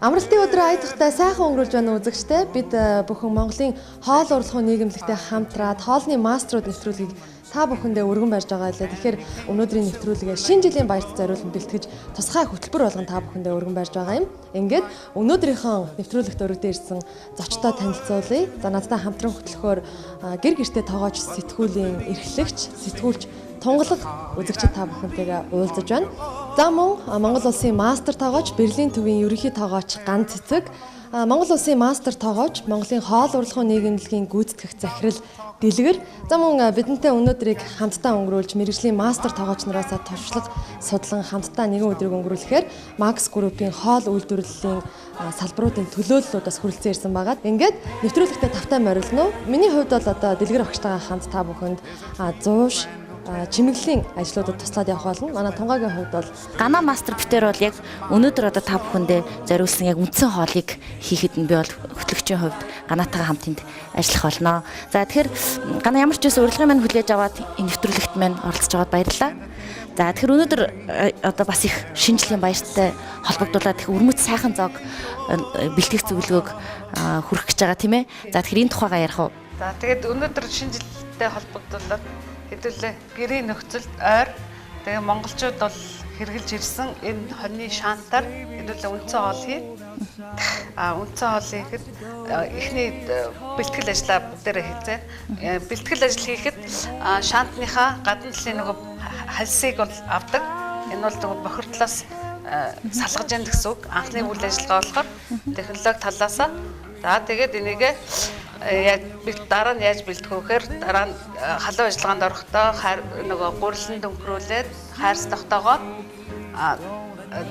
Амралтын өдрөө аялахтай сайхан өнгөрүүлж байна үзэгчтэй. Бид бүхэн Монголын хоол урлахын нийгэмлэгтэй хамтраад хоолны мастерууд нэвтрүүлгийг та бүхэндээ өргөн барьж байгаа лээ. Тэгэхээр өнөөдрийн нэвтрүүлгээ шинэ жилийн баярт зориулан бэлтгэж тусгай хөтөлбөр болгон та бүхэндээ өргөн барьж байгаа юм. Ингээд өнөөдрийнхөө нэвтрүүлэгт өргөдөө ирсэн зочдоо танилцуулъя. За надтай хамтран хөтлөхөөр гэр гэртээ тоогооч сэтгүүлийн эрхлэгч, сэтгүүлч тунгалаг үзэгчид та бүхэнтэйгээ уулзаж байна. За мөн Монгол улсын мастер тоогооч, Берлийн төвийн ерөнхий тоогооч Ган Цэцэг, Монгол улсын мастер тоогооч, Монголын хоол урлахын нийгэмлэгийн гүйцэтгэх захирал Дэлгэр. За мөн бидэнтэй өнөөдрийг хамтдаа өнгөрүүлж мэргэжлийн мастер тоогооч нараас туршлага судлан хамтдаа нэгэн өдрийг өнгөрүүлэхээр Max Group-ийн хоол үйлдвэрлэлийн салбаруудын төлөөллүүдээс хүрэлцэн ирсэн байгаа. Ингээд нэвтрүүлэгтээ тавтай морилно. Миний хувьд бол одоо Дэлгэр багштайгаа хамт та бүхэнд 100 чимэглэлийн ажлуудад туслаад явах болно. Манай тунгагийн хувьд бол Гана мастер битэр бол яг өнөөдөр одоо та бүхэндээ зориулсан яг үндсэн хоолыг хийхэд нь би бол хөтлөгчийн хувьд Ганатайгаа хамт энд ажиллах болно. За тэгэхээр Гана ямар ч байсан урилгын маань хүлээж аваад энэ нэвтрүүлэгт маань оролцож байгаад баярлалаа. За тэгэхээр өнөөдөр одоо бас их шинжлэлийн баяртай холбогдуулаад их өрмөц сайхан зоог бэлтгэх зөвлөгөөг хүргэх гэж байгаа тийм ээ. За тэгэхээр энэ тухайгаа ярих уу? За тэгээд өнөөдөр шинжилтэй холбогдуулаад хэдүүлээ гэрийн нөхцөлд ойр тэгээ монголчууд бол хэрэгжилж ирсэн энэ хоньны шаантаар хэдүүлээ үндсэн хоол хий. Үндсэн хоол хийхэд эхний бэлтгэл ажлаа бүгдээрээ хийлцээ. Бэлтгэл ажил хийхэд шаантныхаа гадна талын нөгөө хальсыг бол авдаг. Энэ бол нөгөө бохирдлоос салгаж яах гэсэн үг. Анхны үйл ажиллагаа болохоор технологи талаасаа за тэгээд энийгээ дараа нь яаж бэлтгэх вэхээр дараа нь халуун ажиллагаанд орохдоо нөгөө гурилан дөнгөрүүлээд хайрс тогтоогоод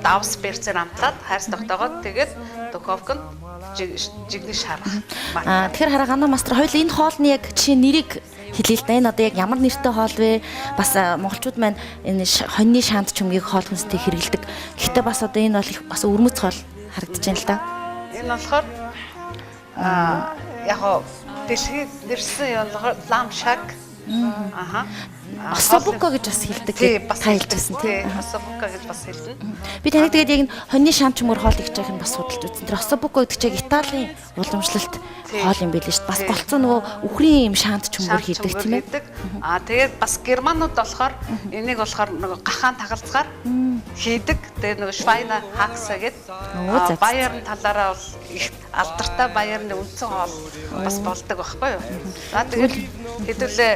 давс берцээр амтлаад хайрс тогтоогоод тэгээд духовкнд жигнэж шарах. Тэгэхээр хараа Гана мастер хоёул энэ хоолны яг жишээ нэрийг хэлээ л да. Энэ одоо яг ямар нэртэй хоол вэ? Бас монголчууд маань энэ хоньны шаант чүмгийг хоол хүнстэй хэрэглэдэг. Гэхдээ бас одоо энэ бол их бас өрмөц хоол харагдаж байна л да. Энэ болохоор яг дэлхийд нэрсэн юм лам шаг. Особука гэж бас хэлдэг. Та хэлжсэн тийм. Особука гэж бас хэлнэ. Би таныг тэгээд яг энэ хоньны шаан чөмөр хоол гэж яах нь бас судалж үзсэн. Тэр особука гэдэг чинь Италийн уламжлалт хоол юм билээ шүү дээ. Бас голцоо нөгөө үхрийн юм шаант чөмөр хийдэг тийм ээ. Тэгээд бас германууд болохоор энийг болохоор нөгөө гахаан тагалцгаар хийдэг. Тэгээд нөгөө Швайна Хакса гэдэг Баярн талаараа бол их алдартай Баярны үндсэн хоол бас болдог байхгүй юу? За тэгээд хэдүүлээ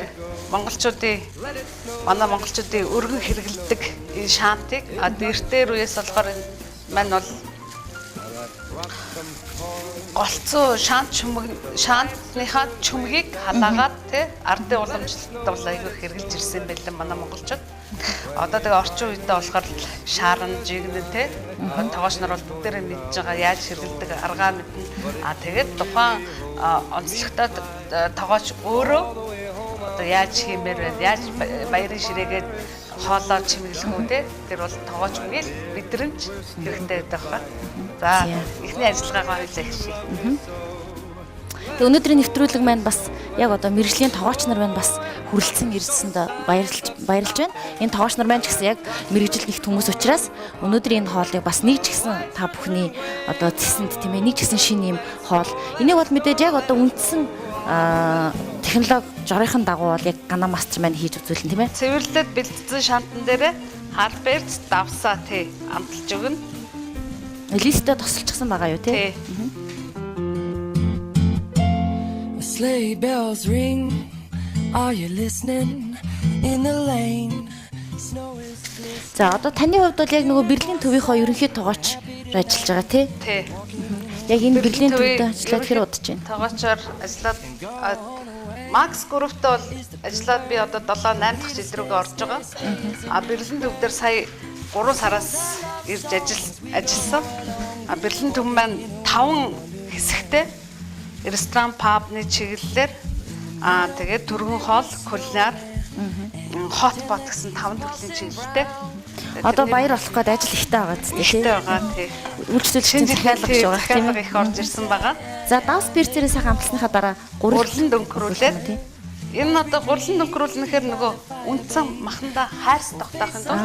манай монголчуудын өргөн хэрэглэдэг энэ шаантыг дээртээр үеэс болохоор энэ маань бол голцоо шаантныхаа чүмгийг халаагаад тий ардын уламжлалт бол айгүй хэрэгжилж ирсэн байлаа манай монголчууд. Одоо тэгээ орчин үедээ болохоор шаарн жигнэн тий тоогооч нар бол бүгдээрээ мэдж байгаа яаж хэрэглэдэг аргаа мэднэ. Тэгээд тухайн онцлогтой тоогооч өөрөө одоо яаж хиймээр байна, яаж баярын ширээгээд хоолоо чимэглэх үү те тэр бол тоогооч мгил мэдрэмж хэрэгтэй байдаг ба. За эхний ажиллагаагаа хоёулаа эхлэе. Тэгээ өнөөдрийн нэвтрүүлэг маань бас яг одоо мэргэжлийн тоогооч нар маань бас хүрэлцэн ирсэнд баярлж байна. Энэ тоогооч нар маань ч гэсэн яг мэргэжил нэгт хүмүүс учраас өнөөдрийн энэ хоолыг бас нэг ч гэсэн та бүхний одоо цэсэнд тийм ээ нэг ч гэсэн шинэ юм хоол. Энийг бол мэдээж яг одоо үндсэн технологи жорынхан дагуу бол яг Гана мастер маань хийж үзүүлэн тийм ээ. Цэвэрлээд бэлдсэн шантан дээрээ харберц давсаа тий амталж өгнө. Листтэй тосолчихсан байгаа юу тий. Sleigh bells ring. Are you listening in the lane? За одоо таны хувьд бол яг нөгөө Берлийн төвийнхөө ерөнхий тоогооч ажиллаж байгаа тий. Тий. Яг энэ Берлийн төвд ажиллаад хэр удаж байна? Тоогоочоор ажиллаад Max Group-тэй бол ажиллаад би одоо 7-8 дахь жил рүүгээ орж байгаа. Берлин төв дээр сая 3 сараас ирж ажилласан. Берлин төв маань 5 хэсэгтэй ресторан, пабны чиглэлээр тэгээд түргэн хоол, кулинар, hot pot гэсэн 5 төрлийн чиглэлтэй. Одоо баяр болох гээд ажил ихтэй байгаа зү тий. Ихтэй байгаа тий. Үйлчлүүлэгчийн захиалга гэж байгаа тийм ээ. Их орж ирсэн байгаа. За давс бэрцээрээ сайхан амтласныхаа дараа гурилан дөнгөрүүлээд энэ одоо гурилан дөнгөрүүлнэхээр нөгөө үндсэн маханда хайрс тогтоох юм доо.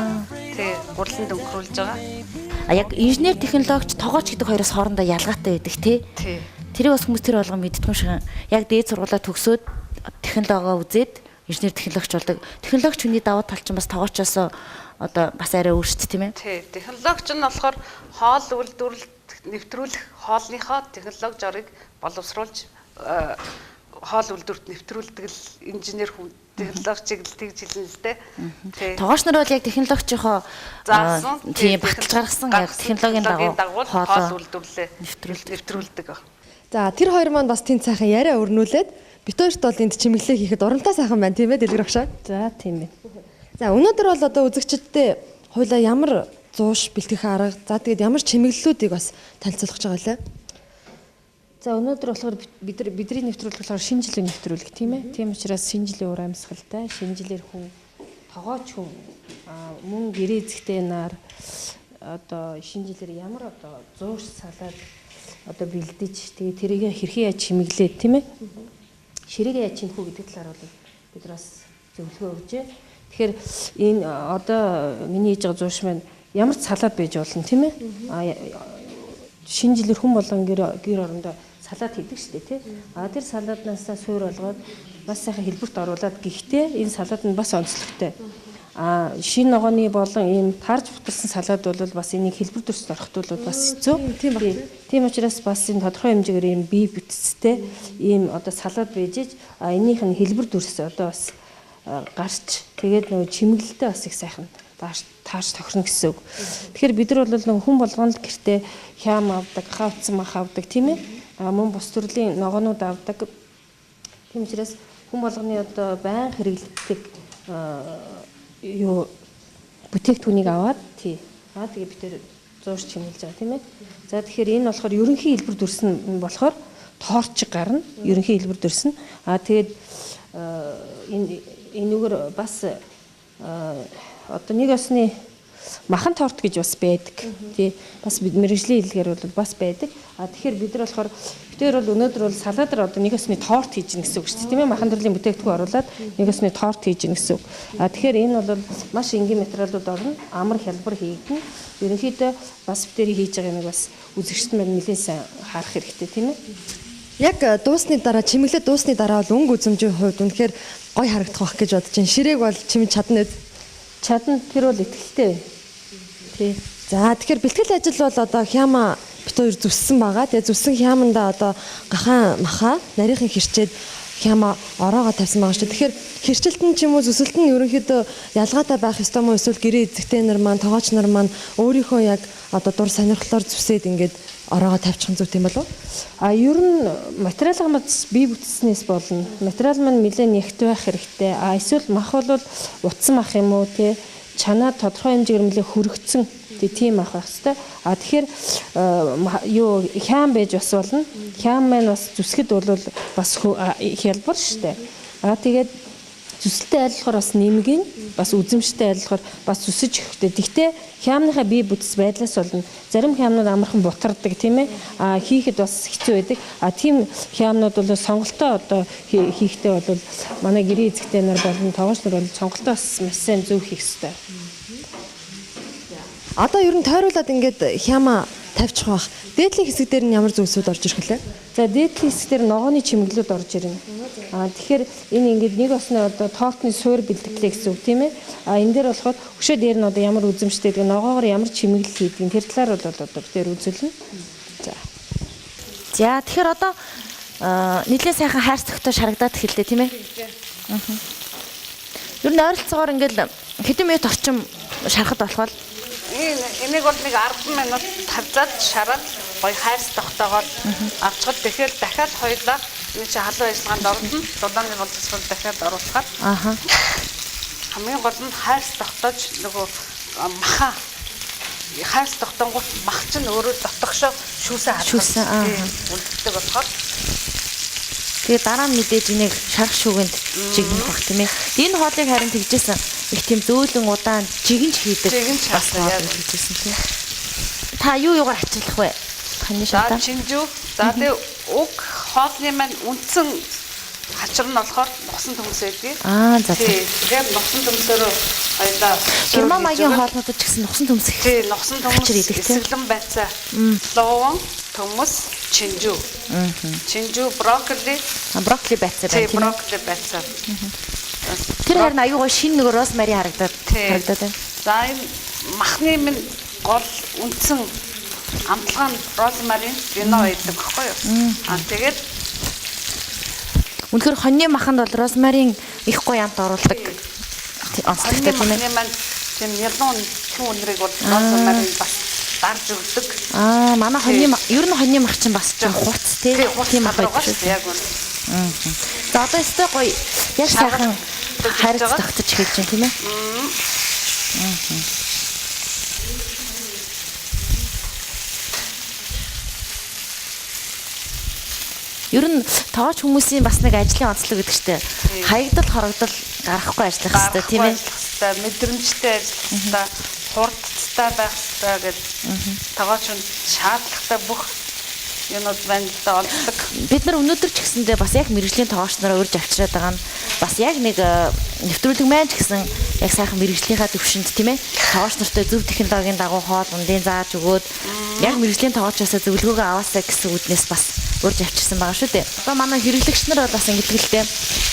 Тий, гурилан дөнгөрүүлж байгаа. А яг инженер технологич тоогооч гэдэг хоёроос хоорондоо ялгаатай байдаг тий. Тэрийг бас хүмүүс тэр болгон мэддэг юм шиг. Яг дээд сургуулаа төгсөөд технологио үзээд инженер технологич болдог. Технологич хүний давуу тал чинь бас тоогоочоос одоо бас арай өөрчлөлт тийм ээ. Тий. Технологич нь болохоор хоол үйлдвэрлэлд нэвтрүүлэх хоолныхоо технологи жорыг боловсруулж хоол үйлдвэрт нэвтрүүлдэг л инженер хүн технологичийг л тэгж хэлнэ л дээ. Тий. Тоогооч нар бол яг технологичийнхоо тийм баталж гаргасан яг технологийн дагуу хоол үйлдвэрлэлээ нэвтрүүлдэг. За тэр хоёр маань бас тэнд сайхан яриа өрнүүлээд бит хоёрт бол энд чимэглээ хийхэд урамтай сайхан байна тийм ээ дэлгэр багшаа. За тийм ээ. За өнөөдөр бол одоо үзэгчдтэй хоёлаа ямар зууш бэлтгэх арга за тэгээд ямар чимэглэлүүдийг бас танилцуулах гэж байгаа лээ. За өнөөдөр болохоор бидний нэвтрүүлэх болохоор шинэ жилийн нэвтрүүлэг тийм ээ. Тийм учраас шинэ жилийн ур амьсгалтай, шинэ жилээр хүн тоогооч хүн мөн гэрээ эзэгтэй нар одоо шинэ жилээр ямар одоо зууш салаад одоо бэлдэж тэгээ тэрийг хэрхэн яаж чимэглээд тийм ээ. Ширээгээ яаж чимхүү гэдэг талаар бол бид бас зөвлөгөө өгчээ. Тэгэхээр энэ одоо миний хийж байгаа зууш маань ямар ч салаад байж болно тийм ээ. Шинэ жилээр хүн болгон гэр орондоо салаад хийдэг шүү дээ тий. Тэр салааднаас суур болгоод бас сайхан хэлбэрт оруулаад гэхдээ энэ салаад нь бас онцлогтой. Шинэ ногооны болон ийм тарж бутарсан салаад бол бас энийг хэлбэр төрсөд орохтуул бас хэцүү. Тийм учраас бас энэ тодорхой хэмжээгээр ийм бие бүтцтэй ийм одоо салаад байж энийх нь хэлбэр төрс одоо бас гарч тэгээд нөгөө чимэглэлтэй бас их сайхан таарч тохирно гэсэн үг. Тэгэхээр бид нар бол нөгөө хүн болгоно л гэртээ хям авдаг, хавцсан мах авдаг тийм ээ. Мөн бус төрлийн ногоонууд авдаг. Тийм учраас хүн болгоны одоо байнга хэрэглэдэг бүтээгдэхүүнийг аваад тий. Тэгээ бид тэр зуурч чимэлж байгаа тийм ээ. За тэгэхээр энэ болохоор ерөнхий хэлбэр дүрсэн болохоор тоорч гарна. Ерөнхий хэлбэр дүрсэн. Тэгээд энэгээр бас одоо нэг осны махан торт гэж бас байдаг. Тий. Бас бид мэрэгжлийн хэллэгээр бол бас байдаг. Тэгэхээр бид нар болохоор битээр бол өнөөдөр бол салаадаар одоо нэг осны торт хийж гин гэсэн үг шүү дээ. Тийм ээ. Махан төрлийн бүтээгдэхүүн оруулаад нэг осны торт хийж гин гэсэн үг. Тэгэхээр энэ бол маш энгийн материалууд орно. Амар хялбар хийгдэн. Ерөнхийдөө бас битээр хийж байгаа нэг бас үзэгчд маань нэлээд сайн харах хэрэгтэй тийм ээ. Яг дуусны дараа чимэглээд дуусны дараа бол өнгө үзэмжийн хувьд үнэхээр гой харагдах байх гэж бодож байна. Ширээг бол чимж чадна уу? Чадна тэр бол ихтэй. Тий. За тэгэхээр бэлтгэл ажил бол одоо хяма бит хоёр зүссэн байгаа. Тэгээ зүссэн хяманда одоо гахаан маха нарийнхан хэрчээд хяма ороогоо тавьсан байгаа шүү. Тэгэхээр хэрчэлтэн ч юм уу зүсэлтэн нь ерөнхийдөө ялгаатай байх ёстой мó эсвэл гэрээ эзэгтэй нар маань тоогооч нар маань өөрийнхөө яг одоо дур сонирхлоор зүсээд ингээд ороогоо тавьчих нь зүйтэй юм болов уу? Ер нь материал хамт бие бүтцснээс болно. Материал маань нэлээд нягт байх хэрэгтэй. Эсвэл мах бол утсан мах юм уу те чанаа тодорхой хэмжээгээр нэлээд хөрөгцсөн тийм мах байх хэрэгтэй. Тэгэхээр хяам байж бас болно. Хяам маань бас зүсгэд бол бас хялбар шүү дээ. Тэгээд зүсэлтэй айлхаар бас нэмгэн бас үзэмжтэй айлхаар бас зүсэж өгөхтэй. Гэхдээ хямныхаа бие бүтц байдлаас болно. Зарим хямнууд амархан бутардаг тийм ээ. Хийхэд бас хэцүү байдаг. Тийм хямнууд бол сонголтоо одоо хийхдээ бол манай гэрээ эзэгтэй нар болон тоогооч нар бол сонголтоо бас маш сайн зөв хийх хэрэгтэй. Одоо ер нь тойруулаад ингээд хяма тавьчих байх. Дээдлийн хэсэг дээр нь ямар зүйлсүүд орж ирэх лээ? За дээдлийн хэсэг дээр ногооны чимэглэлүүд орж ирнэ. Тэгэхээр энэ ингээд нэг осны одоо тортны суур бэлтгэлээ гэсэн үг тийм ээ. Энэ дээр болохоор хөшөө дээр нь одоо ямар үзэмжтэй гэдэг ногоогоор ямар чимэглэл хийдэг тэр талаар бол одоо бид тэр үзүүлнэ. За тэгэхээр одоо нэлээд сайхан хайр цогтой шарагдаад эхэллээ тийм ээ. Ер нь ойролцоогоор ингээд хэдэн минут орчим шарахад болох вэ? Энийг бол нэг 10 минут тавьжаад шараад гоё хайрс тогтоогоод авчихад тэгэхээр дахиад хоёлаа энэ чи халуун ажиллагаанд орно. Дулааны боловсрол дахиад оруулахаар. Хамгийн гол нь хайрс тогтоож нөгөө маха хайрс тогтонгууд мах чинь өөрөө дотогшоо шүүсээ хадгалсан. Үлддэг болохоор тэгээ дараа нь мэдээж энийг шарах шүүгэнд жигнэх баг тийм ээ. Энэ хоолыг харин тэгжсэн их тийм зөөлөн удаан жигэнж хийдэг бас хоол хийжсэн тийм. Та юугаар ачаалах вэ? Таны шатаа. Чинжүү. За тэгээ уг хоолны маань үндсэн хачир нь болохоор нугсан төмс байдгийг. За. Тэгээд нугсан төмсөөрөө Хоёлаа. Герман маягийн хоолнуудад ч гэсэн нухсан төмс их. Тий, нухсан төмс, Хачир идэг, тий? эсгэлэн байцаа. Луун, төмс, чинжүү. Чинжүү, брокколи. Брокколи байцаа Тий, байна тийм ээ. брокколи байцаа. Тэр харин аюугаа шинэ нөгөө розмари харагдаад байна. За энэ махны минь гол үндсэн амтлагын розмарин вино гэдэг баггүй юу? Тэгээд Үнэхээр хоньны маханд бол розмарин их гоё амт оруулдаг. Онцлогтой тийм ээ. махны маань тийм ялуун тийм үнрийг бол розмарин бас дарж өгдөг. Манай хоньны ер нь хоньны мах чинь бас ч хурц тийм мах байдаг шүү. Яг үнэ. За одоо өстой гоё яг сайхан харц тогтож эхэлж байна тийм ээ. Ер нь тоож хүмүүсийн бас нэг ажлын онцлог гэдэг чтэй. Хаягдал хорогдол гарахгүй ажиллах хэрэгтэй тийм ээ. Мэдрэмжтэй ажиллах хэрэгтэй, хурдтай байх хэрэгтэй гэдэг тоогооч нь шаардлагатай бүх юмуд байна л да олдог. Бид нар өнөөдөр ч гэсэндээ бас яг мэрэгжлийн тоогооч нараа урьж авчираад байгаа нь бас яг нэг нэвтрүүлэг маань ч гэсэн яг сайхан мэрэгжлийнхаа төвшөнд тийм ээ. Тоогооч нартай зөв технологийн дагуу хоол ундын зааж өгөөд яг мэрэгжлийн тоогоочоосоо зөвлөгөөгөө аваасаа гэсэн үднээс бас урьж авчирсан байгаа шүү дээ. Одоо манай хэрэглэгч нар бол бас ингэдэгтэй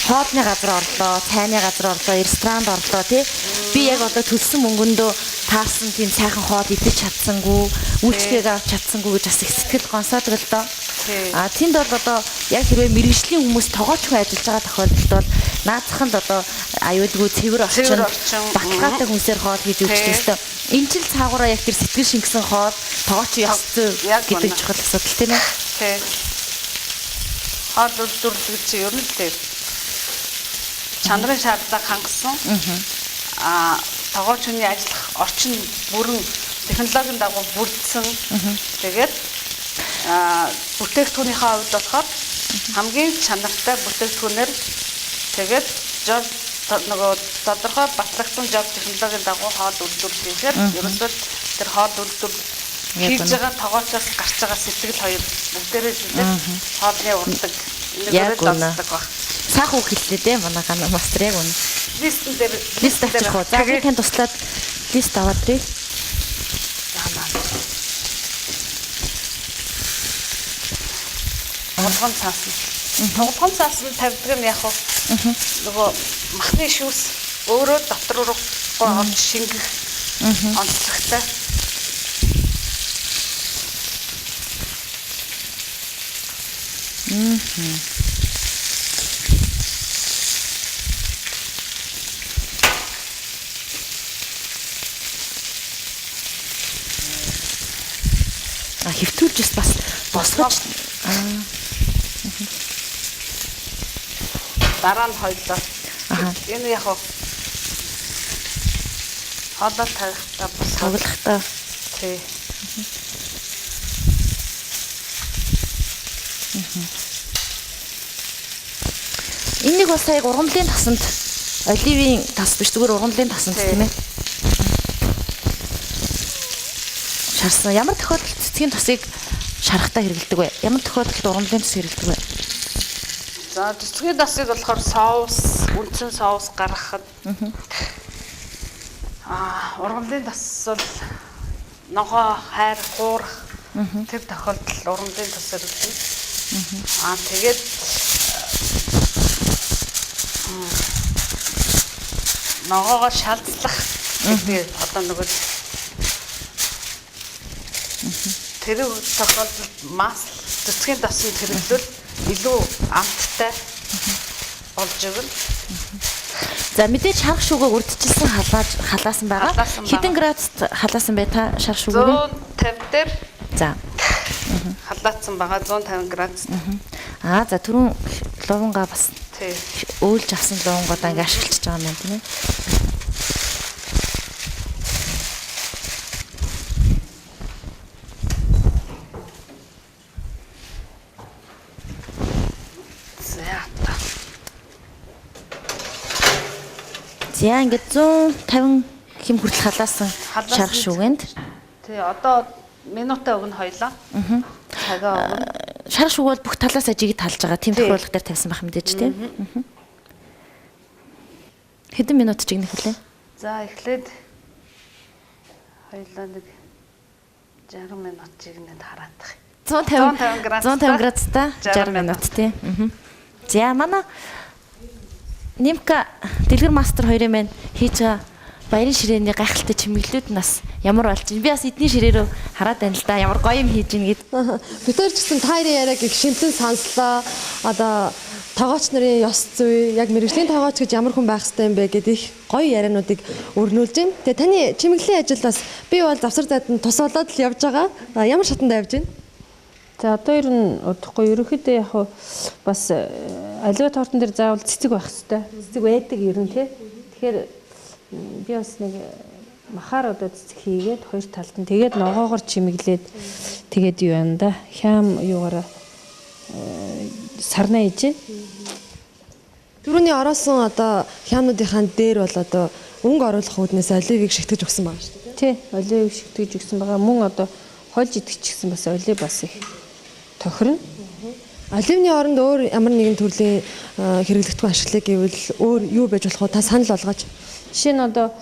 хоолны газар орлоо, цайны газар орлоо, ресторанд орлоо тий. Би яг одоо төлсөн мөнгөндөө таасан тийм сайхан хоол идэж чадсангүй, үйлчлэгээ авч чадсангүй гэж бас их сэтгэл гонсоодог л доо. Тэнд бол одоо яг хэрвээ мэрэгжлийн хүмүүс тоогоочгүй ажиллаж байгаа тохиолдолд бол наадах нь одоо аюулгүй цэвэр орчин баталгаатай хүнсээр хоол хийж өгч өстой. Энэ ч цаагаараа яг тэр сэтгэл шингэсэн хоол тоогооч ёстой гэдэг чухал асуудал тийм ээ. Тий. Хоол үйлдвэрлэл чи ер нь тий. Чанарын шаардлага хангасан. Тоогооч хүний ажиллах орчин бүрэн технологийн дагуу бүрдсэн. Тэгээд бүтээгдэхүүнийхээ хувьд болохоор хамгийн чанартай бүтээгдэхүүнээр тэгээд нөгөө тодорхой батлагдсан job технологийн дагуу хоол үйлдвэрлэхээр ерөнхийдөө тэр хоол үйлдвэрлэл хийж байгаа тоогоочоос гарч байгаа сэтгэл хоёр бүгдээрээ шилжиж хоолны урдаг нэгээрээ дасдаг баг. Сайхан үг хэллээ дээ манай гана мастер яг үнэ. Листэн дээр лист авчих уу. За би тань туслаад лист аваад ирээ. Тоглоом цаас. Тоглоом цаас нь тавьдаг нь яг хөө нөгөө махны шүүс өөрөө дотор руу орж шингэх онцлогтой. Хэвтүүлж бас босгож дараа нь хоёлоо. Энэ яг хоо хоолой тавихтаа бас тоглохтой. Тий. Энийг бас яг ургамлын тасанд оливийн тас биш зүгээр ургамлын тасанд тийм ээ. Шарсан. Ямар тохиолдолд цэцгийн тосыг шарахтаа хэрэглэдэг вэ? Ямар тохиолдолд ургамлын тас хэрэглэдэг вэ? За цэцгийн тасыг болохоор соус, үндсэн соус гаргахад ургамлын тас бол ногоо, хайр, хуурах тэр тохиолдолд ургамлын тас хэрэглэдэг. Тэгээд ногоогоо шалцлах гэдэг одоо нөгөө тэр тохиолдолд мас цэцгийн тасыг хэрэглүүл илүү амттай болж өгнө. За мэдээж шарх шүүгээ урдчилсан халаасан байгаа. Хэдэн градуст халаасан бай та шарх шүүгээ? 150 дээр. За. Халаацсан байгаа 150 градуст. За түрүүн лувангаа бас тий. Өөлж авсан лувангуудаа ингээ ашиглаж байгаа юм тийм ээ. За ингээд 150 хэм хүртэл халаасан шарх шүүгэнд. Тий, одоо минутаа өгнө хоёлаа. Цагаа өгнө. Шарх шүүг бол бүх талаас ажиг талж байгаа. Тийм тохиолдол дээр тавьсан байх мэдээж тийм. Хэдэн минут чигнэх вүлээ? За эхлээд хоёулаа нэг 60 минутыг нэг хараадах. 150 градустай 60 минут тий. За манай Нимка дэлгэр мастер хоёрын маань хийж байгаа баярын ширээний гайхалтай чимэглэлүүд нас ямар болж байна. Би бас эдний ширээ рүү хараад байна л да. Ямар гоё юм хийж гин гэд. Бид хоёр ч гэсэн тайрын яриаг их шимтэн сонслоо. Одоо тоогооч нарын ёс зүй, яг мэрэгжлийн тоогооч гэж ямар хүн байх ёстой юм бэ гэдэг их гоё яриануудыг өрнүүлж байна. Тэгээ таны чимэглэлийн ажил бас би бол завсар зайд нь тус болоод л явж байгаа. Ямар шатанд явж байна? За одоо ер нь удахгүй ерөнхийдөө яг бас аливаа тортон дээр заавал цэцэг байх хэрэгтэй. Цэцэг байдаг ер нь тий. Тэгэхээр би бас нэг махаар одоо цэцэг хийгээд хоёр талд нь тэгээд ногоогоор чимэглээд тэгээд юу юм да. Хям юугаараа сарнаа хийж байна. Түрүүний ороосон одоо хямнуудынхаа дээр бол одоо өнгө оруулах үүднээс оливыг шигтгэж өгсөн байгаа шүү дээ. Тий, оливыг шигтгэж өгсөн байгаа. Мөн одоо хольж идэх ч гэсэн бас олив бас их тохирно. Оливны оронд өөр ямар нэгэн төрлийн хэрэглэгдэхүүн ашиглая гэвэл өөр юу байж болох вэ? Та санал болгооч. Жишээ нь одоо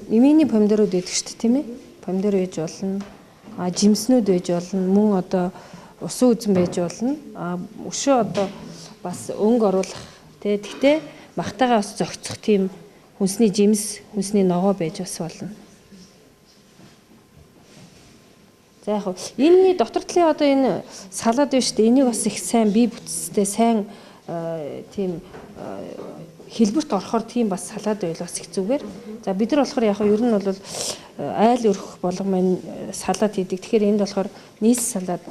мини помидорууд байдаг шүү дээ, тийм ээ? Помидор байж болно. Жимснүүд байж болно. Мөн одоо усан үзэн байж болно. Өшөө одоо бас өнгө оруулах тий. Тэгтээ махтайгаа бас зохицох тийм хүнсний жимс, хүнсний ногоо байж бас болно. За яг энэ дотор талын одоо энэ салаад байна шүү дээ. Энийг бас их сайн бие бүтцтэй сайн тийм хэлбэрт орохоор тийм бас салаад байл бас их зүгээр. За бид нар болохоор яг ер нь бол айл өрөх болгоом салаад хийдэг. Тэгэхээр энд болохоор нийс салаад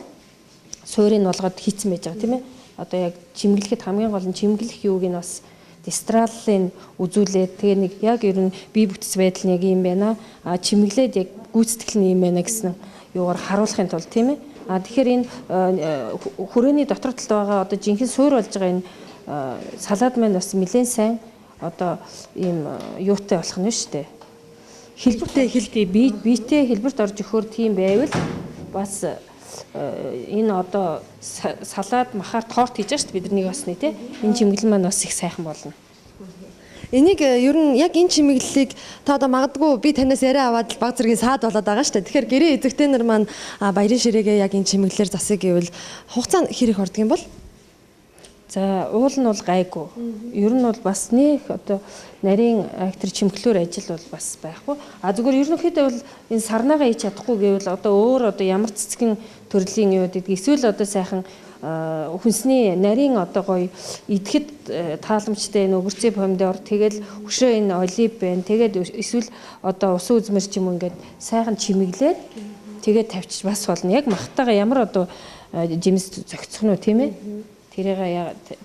суурийг болгоод хийцэн байж байгаа тийм ээ. Одоо яг чимгэлэхэд хамгийн гол нь чимгэлэх юуг нь бас дистралын үзүүлээд тэгээ нэг яг ер нь бие бүтц байдал нь яг юм байна. Чимгэлээд яг гүйцэтгэл нь юм байна гэсэн юугаар харуулахын тулд тийм ээ. Тэгэхээр энэ хүрээний дотор талд байгаа одоо жинхэнэ суур болж байгаа энэ салаад маань бас нэлээд сайн одоо ийм юутай болох нь шүү дээ. Хэлбэртэй хэлтэй биетэй хэлбэрт орж өгөхөр тийм байвал бас энэ одоо салаад махаар торт хийж байгаа шүү дээ бидний бас нэг тийм энэ чимэглэл маань бас их сайхан болно. Энийг ер нь яг энэ чимэглэлийг та одоо магадгүй би танаас яриа аваад баг зэргийн саад болоод байгаа шүү дээ. Тэгэхээр гэрээ эзэгтэй нар маань баярын ширээгээ яг энэ чимэглэлээр засыг гэвэл хугацаа хэр их ордог юм бол? За уул нь бол гайгүй. Ер нь бол бас нэг одоо нарийн актер чимэглэлээр ажил бол бас байхгүй. Зүгээр ерөнхийдөө бол энэ сарнаагаа хийж чадахгүй гэвэл одоо өөр одоо ямар цэцгэн төрлийн юу гэдэг эсвэл одоо сайхан хүнсний нарийн одоо гоё идэхэд тааламжтай энэ өвөрцөө помидор тэгэл өшөө энэ олив байна. Тэгээд эсвэл одоо усан үзмэр ч юм уу ингээд сайхан чимэглээд тэгээд тавьчих бас болно. Яг махтайгаа ямар одоо жимс зохицох нь тийм ээ. Тэрийг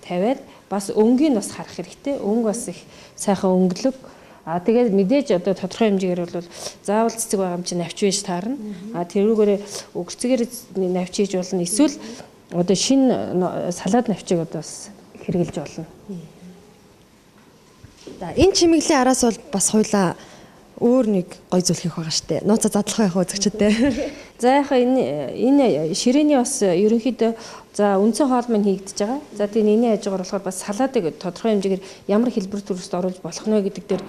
тавиад бас өнгийг бас харах хэрэгтэй. Өнгө бас их сайхан өнгөлөг. Тэгээд мэдээж одоо тодорхой хэмжээгээр бол заавал цэцэг байгаа юм чинь навч байж таарна. Тэрүүгээр өгцөгээр навч хийж болно. Эсвэл одоо шинэ салаад навчийг одоо бас хэрэгжилж болно. За энэ чимэглэлийн араас бол бас хоёлаа өөр нэг гой зүйл хийх байгаа штэ. Нууцаа задлах байх үзэгчтэй. За яг энэ ширээний бас ерөнхийдөө за үндсэн хоол мань хийгдэж байгаа. За тийм энэний хажуугаар болохоор бас салаадыг тодорхой хэмжээгээр ямар хэлбэр төрөст оруулж болох нь вэ гэдэг дээр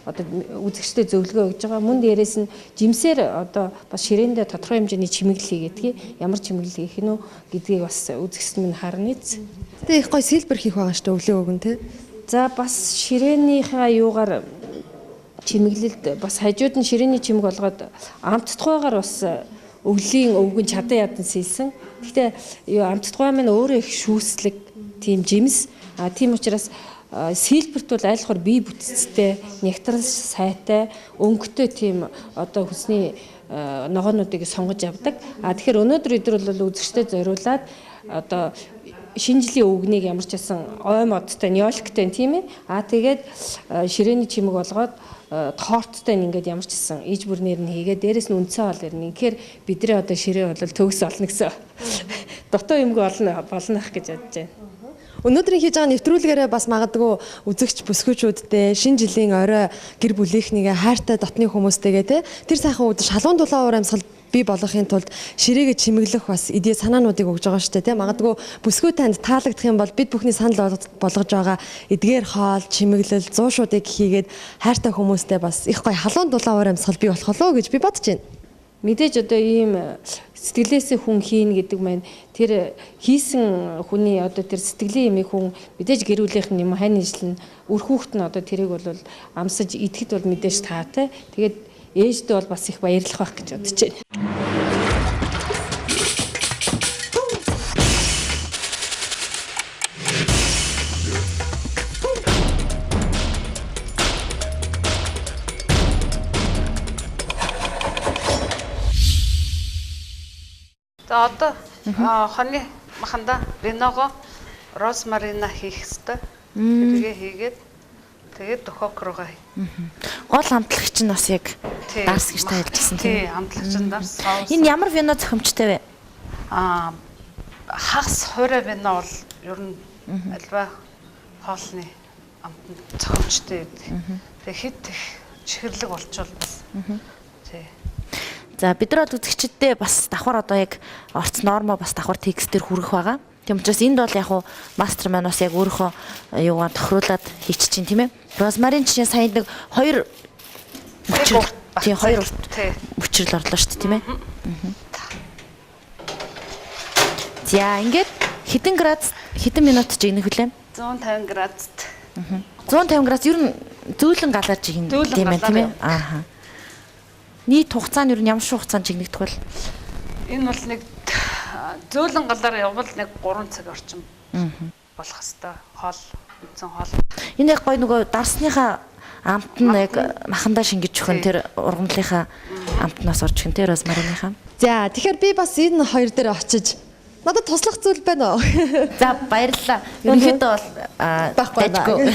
одоо үзэгчтэй зөвлөгөө өгж байгаа. Мөн дээрээс нь жимсээр одоо бас ширээндээ тодорхой хэмжээний чимэглэл хийгээдгийг ямар чимэглэл хийх нь гэдгийг бас үзэгчд минь харна. Тэ их гой сэлбэр хийх байгаа штэ өвлөө өгөн тэ. За бас ширээнийхээ юугаар чимэглэлд бас хажууд нь ширээний чимэг болгоод амттгойгоор бас өвлийн өвгөн чадан ядан сэлсэн. Гэхдээ юу амттгой маань өөрөө их шүүслэг тийм жимс. Тийм учраас сэлбэрт бол айлхаар бие бүтцтэй, нектар сайтай, өнгөтэй тийм одоо хүнсний ногоонуудыг сонгож авдаг. Тэгэхээр өнөөдөр эдгээр бол үзэгчдэд зориулаад одоо шинэ жилийн өвгнийг ямар ч байсан ой модтой, нёлктэй тийм ээ. Тэгээд ширээний чимэг болгоод торттой ингээд ямар ч гэсэн иж бүрнээр нь хийгээд дээрэс нь үндсэн хоол ирнэ. Тэгэхээр бидний одоо ширээ бол төгс олно гэсэн. Дутуу юмгүй болноох гэж бодож байна. Өнөөдрийн хийж байгаа нэвтрүүлгээрээ бас магадгүй үзэгч бүсгүйчүүдтэй шинэ жилийн орой гэр бүлийнхнийгээ хайртай дотны хүмүүстэйгээ тэр сайхан өдөр шалгуун дулаан уур амьсгал бий болгохын тулд ширээгээ чимэглэх бас идея санаануудыг өгж байгаа шүү дээ тийм. Магадгүй бүсгүй танд таалагдах юм бол бид бүхний санал болгож байгаа эдгээр хоол, чимэглэл, зуушуудыг хийгээд хайртай хүмүүстэй бас их гоё халуун дулаан уур амьсгал бий болох болоо гэж би бодож байна. Мэдээж одоо ийм сэтгэлээсээ хүн хийн гэдэг маань тэр хийсэн хүний одоо тэр сэтгэлийн юмыг хүн мэдээж гэр бүлийнхэн юм хань ижлэн үр хүүхэд нь одоо тэрийг бол амсаж идэхэд бол мэдээж таатай. Тэгээд ээждээ бол бас их баярлах байх гэж бодож байна. За одоо хоны маханда виногоо розмарина хийх хэвээр. Тэгээ хийгээд тэгээд духовк руугаа. Гол хамтлагч нь бас яг дарс гэж тайлбарласан тийм. Хамтлагч нь дарс. Энэ ямар вино зохимжтой вэ? Хагас хорой вино бол ер нь альва хоолны амтнд зохимжтой. Тэгээ хит их чихэрлэг болчвол бас. Тий. За бид нар үзэгчдэд бас давхар одоо яг орц нормо бас давхар текстээр хүрэх байгаа. Тийм учраас энд бол яг хуу мастер маань бас яг өөрийнхөө юугаар тохируулаад хийчих чинь тийм ээ. Розмарин чинь сайн нэг 2 мөчрөл тийм 2 мөчрөл орлоо шүү дээ тийм ээ. За ингээд хэдэн градус хэдэн минут жигнэх вүлээ? 150 градуст. 150 градус ер нь зөөлөн галаар жигнэх тийм ээ тийм ээ. Ааха. Нийт хугацаа нь ер нь ямар шиг хугацаанд жигнэгдэх вэ? Энэ бол нэг зөөлөн галаар явбал нэг 3 цаг орчим болох хэвээр хоол үндсэн хоол. Энэ яг гой нөгөө дарсныхаа амт нь яг махандаа шингэж өгөн тэр ургамлынхаа амтнаас орж өгөн тэр розмариныхаа. За тэгэхээр би бас энэ хоёр дээр очиж надад туслах зүйл байна уу? За баярлалаа. Ерөнхийдөө бол байхгүй.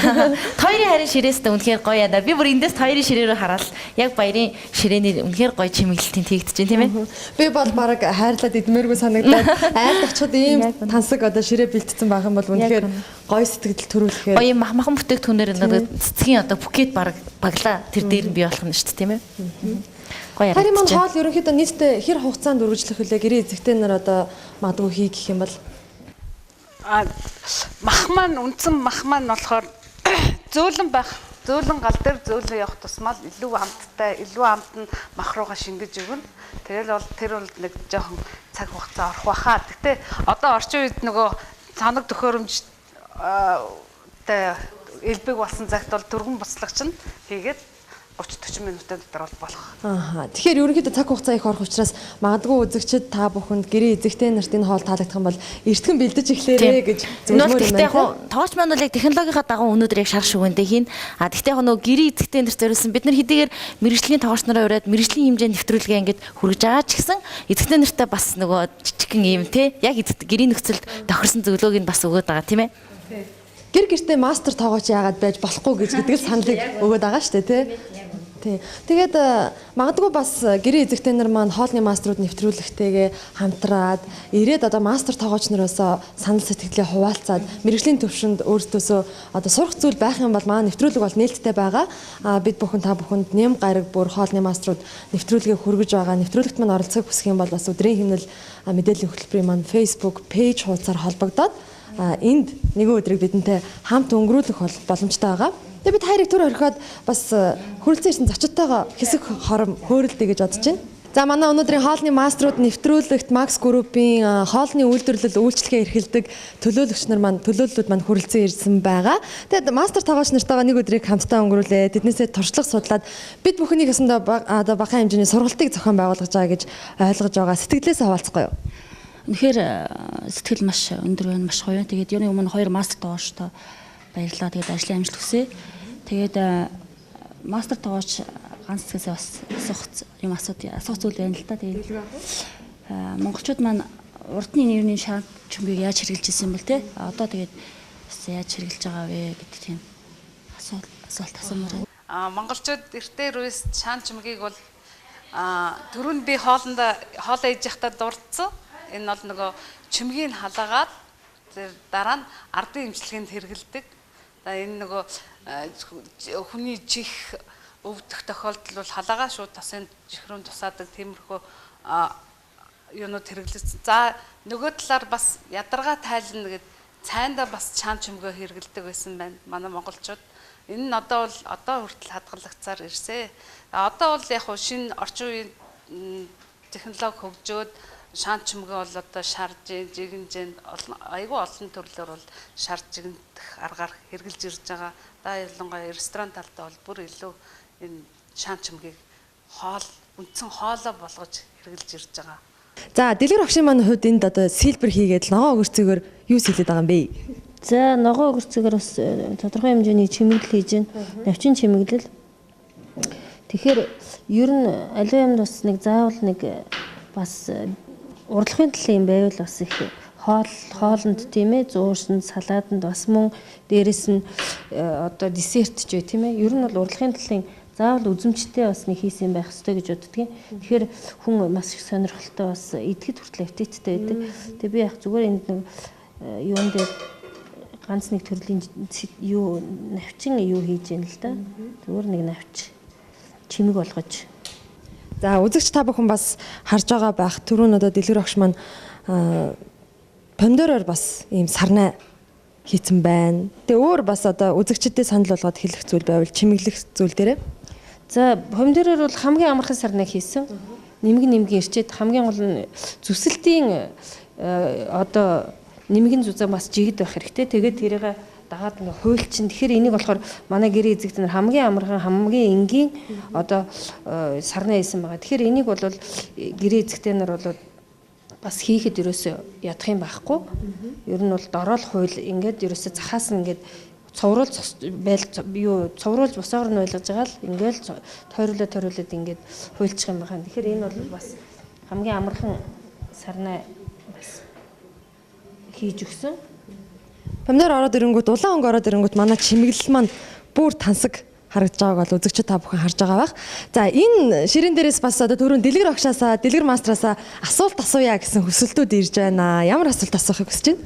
Хоёрын харин ширээстэй үнэхээр гоё яа. Би бүр эндээс хоёрын ширээ рүү хараад яг баярын ширээний үнэхээр гоё чимэглэлтийн тэгдэж байна тийм ээ. Би бол баг хайрлаад идмээргүй санагдаад айлд очиход ийм тансаг одоо ширээ бэлтцсэн байх юм бол үнэхээр гоё сэтгэл төрүүлэхээр гоё махан бүтээгдэхүүнээр нэг цэцгийн одоо букет баглаа тэр дээр нь бий болох нь шүү дээ тийм ээ. Харин маань хоол ерөнхийдөө нийтдээ хэр хугацаанд үргэлжлэх вүлээ гэрээ эзэгтэй нар одоо магадгүй хий гэх юм бол мах маань үндсэн мах маань болохоор зөөлөн байх зөөлөн гал дээр зөөлөн явах тусмал илүү амттай илүү амт нь мах руугаа шингэж өгнө. Тэгэл бол тэр бол нэг жоохон цаг хугацаа орох баха. Гэтэ одоо орчин үед нөгөө цанаг төхөөрөмж элбэг болсон цагт бол дөрвөн буцлагч нь хийгээд 30-40 минутын дотор бол болох. Тэгэхээр ерөнхийдөө цаг хугацаа их орох учраас магадгүй үзэгчид та бүхэнд гэрээ эзэгтэй нарт энэ хоол таалагдах юм бол эртхэн бэлдэж эхлээрэй гэж зөвлөмөр юм байна. Тоогч маань бол яг технологийнхаа дагуу өнөөдөр яг шар шүгэндээ хийн. Гэхдээ яг нөгөө гэрээ эзэгтэй нарт зориулсан бид нар хэдийгээр мэрэгжлийн тоогч нараа ураад мэрэгжлийн хэмжээнд нэвтрүүлгээ ингээд хүргэж байгаа ч гэсэн эзэгтэй нартай бас нөгөө жижигхэн юм те яг гэрийн нөхцөлд тохирсон зөвлөгөөг нь бас өгөөд байгаа тийм ээ. Гэр гэртээ мастер тоогооч яагаад байж болохгүй гэж гэдэг л саналыг өгөөд байгаа шүү дээ тий. Тэгээд магадгүй бас гэрээ эзэгтэй нар маань хоолны мастерууд нэвтрүүлэгтэйгээ хамтраад ирээд одоо мастер тоогооч нараас санал сэтгэлээ хуваалцаад мэрэгжлийн төвшөнд өөрсдөөсөө одоо сурах зүйл байх юм бол маань нэвтрүүлэг бол нээлттэй байгаа. Бид бүхэн та бүхэнд нэм гараг бүр хоолны мастерууд нэвтрүүлгээ хүргэж байгаа. Нэвтрүүлэгт маань оролцохыг хүсэх юм бол бас өдрийн хэмнэл мэдээллийн хөтөлбөрийн маань Facebook пэйж хуудасаар холбогдоод энд нэгэн өдрийг бидэнтэй хамт өнгөрүүлэх боломжтой байгаа. Тэгээд бид хайрыг түр орхиод бас хүрэлцэн ирсэн зочдтойгоо хэсэг хором хөөрөлдөе гэж бодож байна. За манай өнөөдрийн хоолны мастерууд нэвтрүүлэгт Max Group-ийн хоолны үйлдвэрлэл үйлчлэгээ эрхэлдэг төлөөллүүд маань хүрэлцэн ирсэн байгаа. Тэгээд мастер тоогооч нартайгаа нэг өдрийг хамтдаа өнгөрүүлээ. Тэднээсээ туршлага судлаад бид бүхний гэсэн одоо бага хэмжээний сургалтыг зохион байгуулж байгаа гэж ойлгож байгаа. Сэтгэлээсээ хаваалцахгүй юу? Үнэхээр сэтгэл маш өндөр байна, маш гоё. Тэгээд юуны өмнө 2 мастер тоогоочтой баярлалаа. Тэгээд ажлын амжилт хүсье. Тэгээд мастер тоогооч ганц хэсгээс бас асуух зүйл байна л да. Тэгээд монголчууд маань урдны нэрний шар чүмгийг яаж хэрэгжилж ирсэн бэл те. Одоо тэгээд яаж хэрэгжилж байгаа вэ гэдэг тийм асуулт асуумаар байна. Монголчууд эртээр үес шаан чүмгийг бол түрүүнд би хоолоо ээж явахдаа дурдсан. Энэ бол нөгөө чүмгийг халаагаад дараа нь ардын имчилгээнд хэрэгэлдэг. Энэ нөгөө хүний чих өвдөх тохиолдол бол халагаа шууд тасын чихрүүн тусаадаг тиймэрхүү юунууд хэрэглэсэн. За нөгөө талаар бас ядаргаа тайлна гэд цайндаа бас чаан чимгөө хэрэгэлдэг байсан байна манай монголчууд. Энэ нь одоо хүртэл хадгалагцаар ирсэн. Одоо бол яг хуу шинэ орчин үеийн технологи хөгжөөд шаан чимгээ бол одоо шарж, жигэнжэнд айгүй олон төрлөөр бол шарж жигэнтэх аргаар хэрэгжилж ирж байгаа. Ялангуяа ресторан талдаа бол бүр илүү энэ шаан чимгийг үндсэн хоолой болгож хэрэгжилж ирж байгаа. За дэлгэр багшийн маань хувьд энд одоо сэлбэр хийгээд ногоо өгөрцөөр юу сэлээд байгаа юм бэ? За ногоо өгөрцөөр бас тодорхой хэмжээний чимэглэл хийж байна. Навчин чимэглэл. Тэгэхээр ер нь аливаа юмд бас нэг заавал нэг бас урлагийн талын юм байвал бас их хоолнд тийм ээ, зуурсанд, салаатанд бас мөн дээрэс нь одоо десерт ч бай тийм ээ. Ер нь бол урлагийн талын заавал үзэмжтэй бас нэг хийсэн байх ёстой гэж боддгийн. Тэгэхээр хүн маш их сонирхолтой бас идэхэд хүртэл аппетиттэй байдаг. Тэгээ би яг зүгээр энд нэг юун дээр ганц нэг төрлийн навчин хийж яана л да. Зүгээр нэг навч чимэг болгож. За үзэгч та бүхэн бас харж байгаа байх. Түрүүн одоо дэлгэр багш маань помидороор бас ийм сарнай хийцэн байна. Тэгээ өөр бас одоо үзэгчдэд санал болгоод хэлэх зүйл байвал чимэглэх зүйл дээрээ. За помидороор бол хамгийн амархан сарнай хийсэн. Нэмгэн ирчээд хамгийн гол нь зүсэлтийн одоо нэмгэн зузаа бас жигд байх хэрэгтэй. Тэгээд тэрийг дагаад ингээ хуйлчин. Тэгэхээр энийг болохоор манай гэрээ эзэгт нар хамгийн амархан, хамгийн энгийн одоо сарнай хийсэн байгаа. Тэгэхээр энийг бол гэрээ эзэгтэй нар бол бас хийхэд ерөөсөө ядах юм байхгүй. Ер нь бол дороол хуйл ингээд ерөөсөө захаас нь ингээд цовруулж босоор нь ойлгож байгаа л ингээл тойруулаад ингээд хуйлчих юм байна. Тэгэхээр энэ бол бас хамгийн амархан сарнай бас хийж өгсөн. Помидор ороод ирэнгүүт, улаан өнгө ороод ирэнгүүт манай чимэглэл маань бүр тансаг харагдаж байгааг бол үзэгчид та бүхэн харж байгаа байх. За энэ ширээн дээрээс бас одоо түрүүн дэлгэр багшаасаа, дэлгэр мастраасаа асуулт асууя гэсэн хүсэлтүүд ирж байна. Ямар асуулт асуухыг хүсэж байна?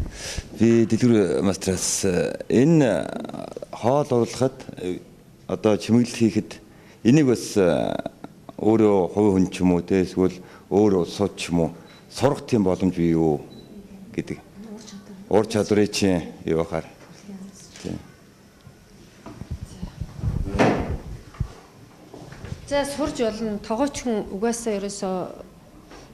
Би дэлгэр мастраас энэ хоол урлахад одоо чимэглэл хийхэд энийг бас өөрөө хувь хүн ч юм уу те эсвэл өөр улсууд ч юм уу сурах тийм боломж бий юу гэдэг. Ур чадварыг чи юу бахаар. За сурж болно. Тогооч хүн угаасаа ерөөсөө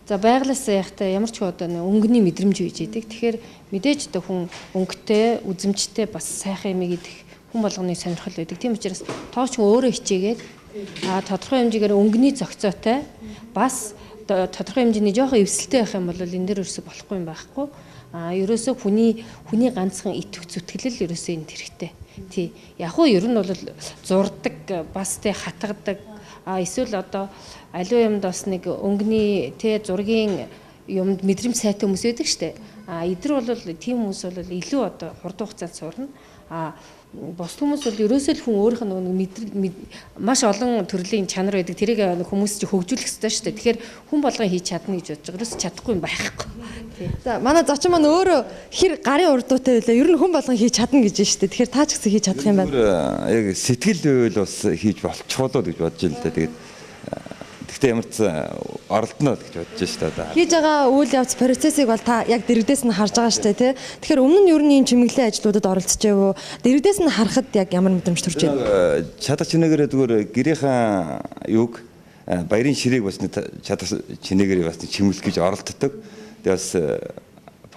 за байглаасаа яхтай ямар ч одоо өнгөний мэдрэмж үйж идэг. Тэгэхээр мэдээж одоо хүн өнгөтэй, үзэмжтэй бас сайхан юм идэх хүн болгоны сонирхол байдаг. Тийм учраас тогооч хүн өөрөө хичээгээд тодорхой хэмжээгээр өнгөний зохицоотой бас тодорхой хэмжээний жоохон эвсэлтэй байх юм бол энэ дээр ерөөсөө болохгүй юм байхгүй. Ерөөсөө хүний ганцхан итвэх зүтгэлэл ерөөсөө энд хэрэгтэй. Тий. Яг уу ер нь бол зурдаг, бас тэ хатгадаг эсвэл одоо аливаа юмд бас нэг өнгөний тэ зургийн юмд мэдрэмж сайтай хүмүүс байдаг штэ. Эдгээр бол тийм хүмүүс бол илүү одоо хурд хугацаанд сурна. Бос хүмүүс бол ерөөсөө л хүн өөрийнх нь маш олон төрлийн чанар байдаг. Тэрийг хүмүүс чи хөгжүүлэх хэрэгтэй шүү дээ. Тэгэхээр хүн болгон хийж чадна гэж бодож байгаа. Ерөөсөө чадахгүй юм байхгүй. За манай зочин маань өөрөө хэр гарын урдуутай байлаа. Ер нь хүн болгон хийж чадна гэж байна шүү дээ. Тэгэхээр та ч гэсэн хийж чадах юм байна. Яг сэтгэл байвал бас хийж болчихволоо гэж бодож байна л да. Тэгээд гэхдээ ямар ч оролдоно гэж бодож шүү дээ. Хийж байгаа үйл явц процессыг бол та яг дэрэгдээс нь харж байгаа шүү дээ, тий. Тэгэхээр өмнө нь ер нь энэ чимэглэлийн ажлуудад оролцож байв уу? Дэрэгдээс нь харахад яг ямар мэдрэмж төрж байна? Чадах чинээгээр зүгээр гэрийнхэн юг баярын ширээг бас чадах чинээгээр бас чимэглэх гэж оролддог. Тэгээд бас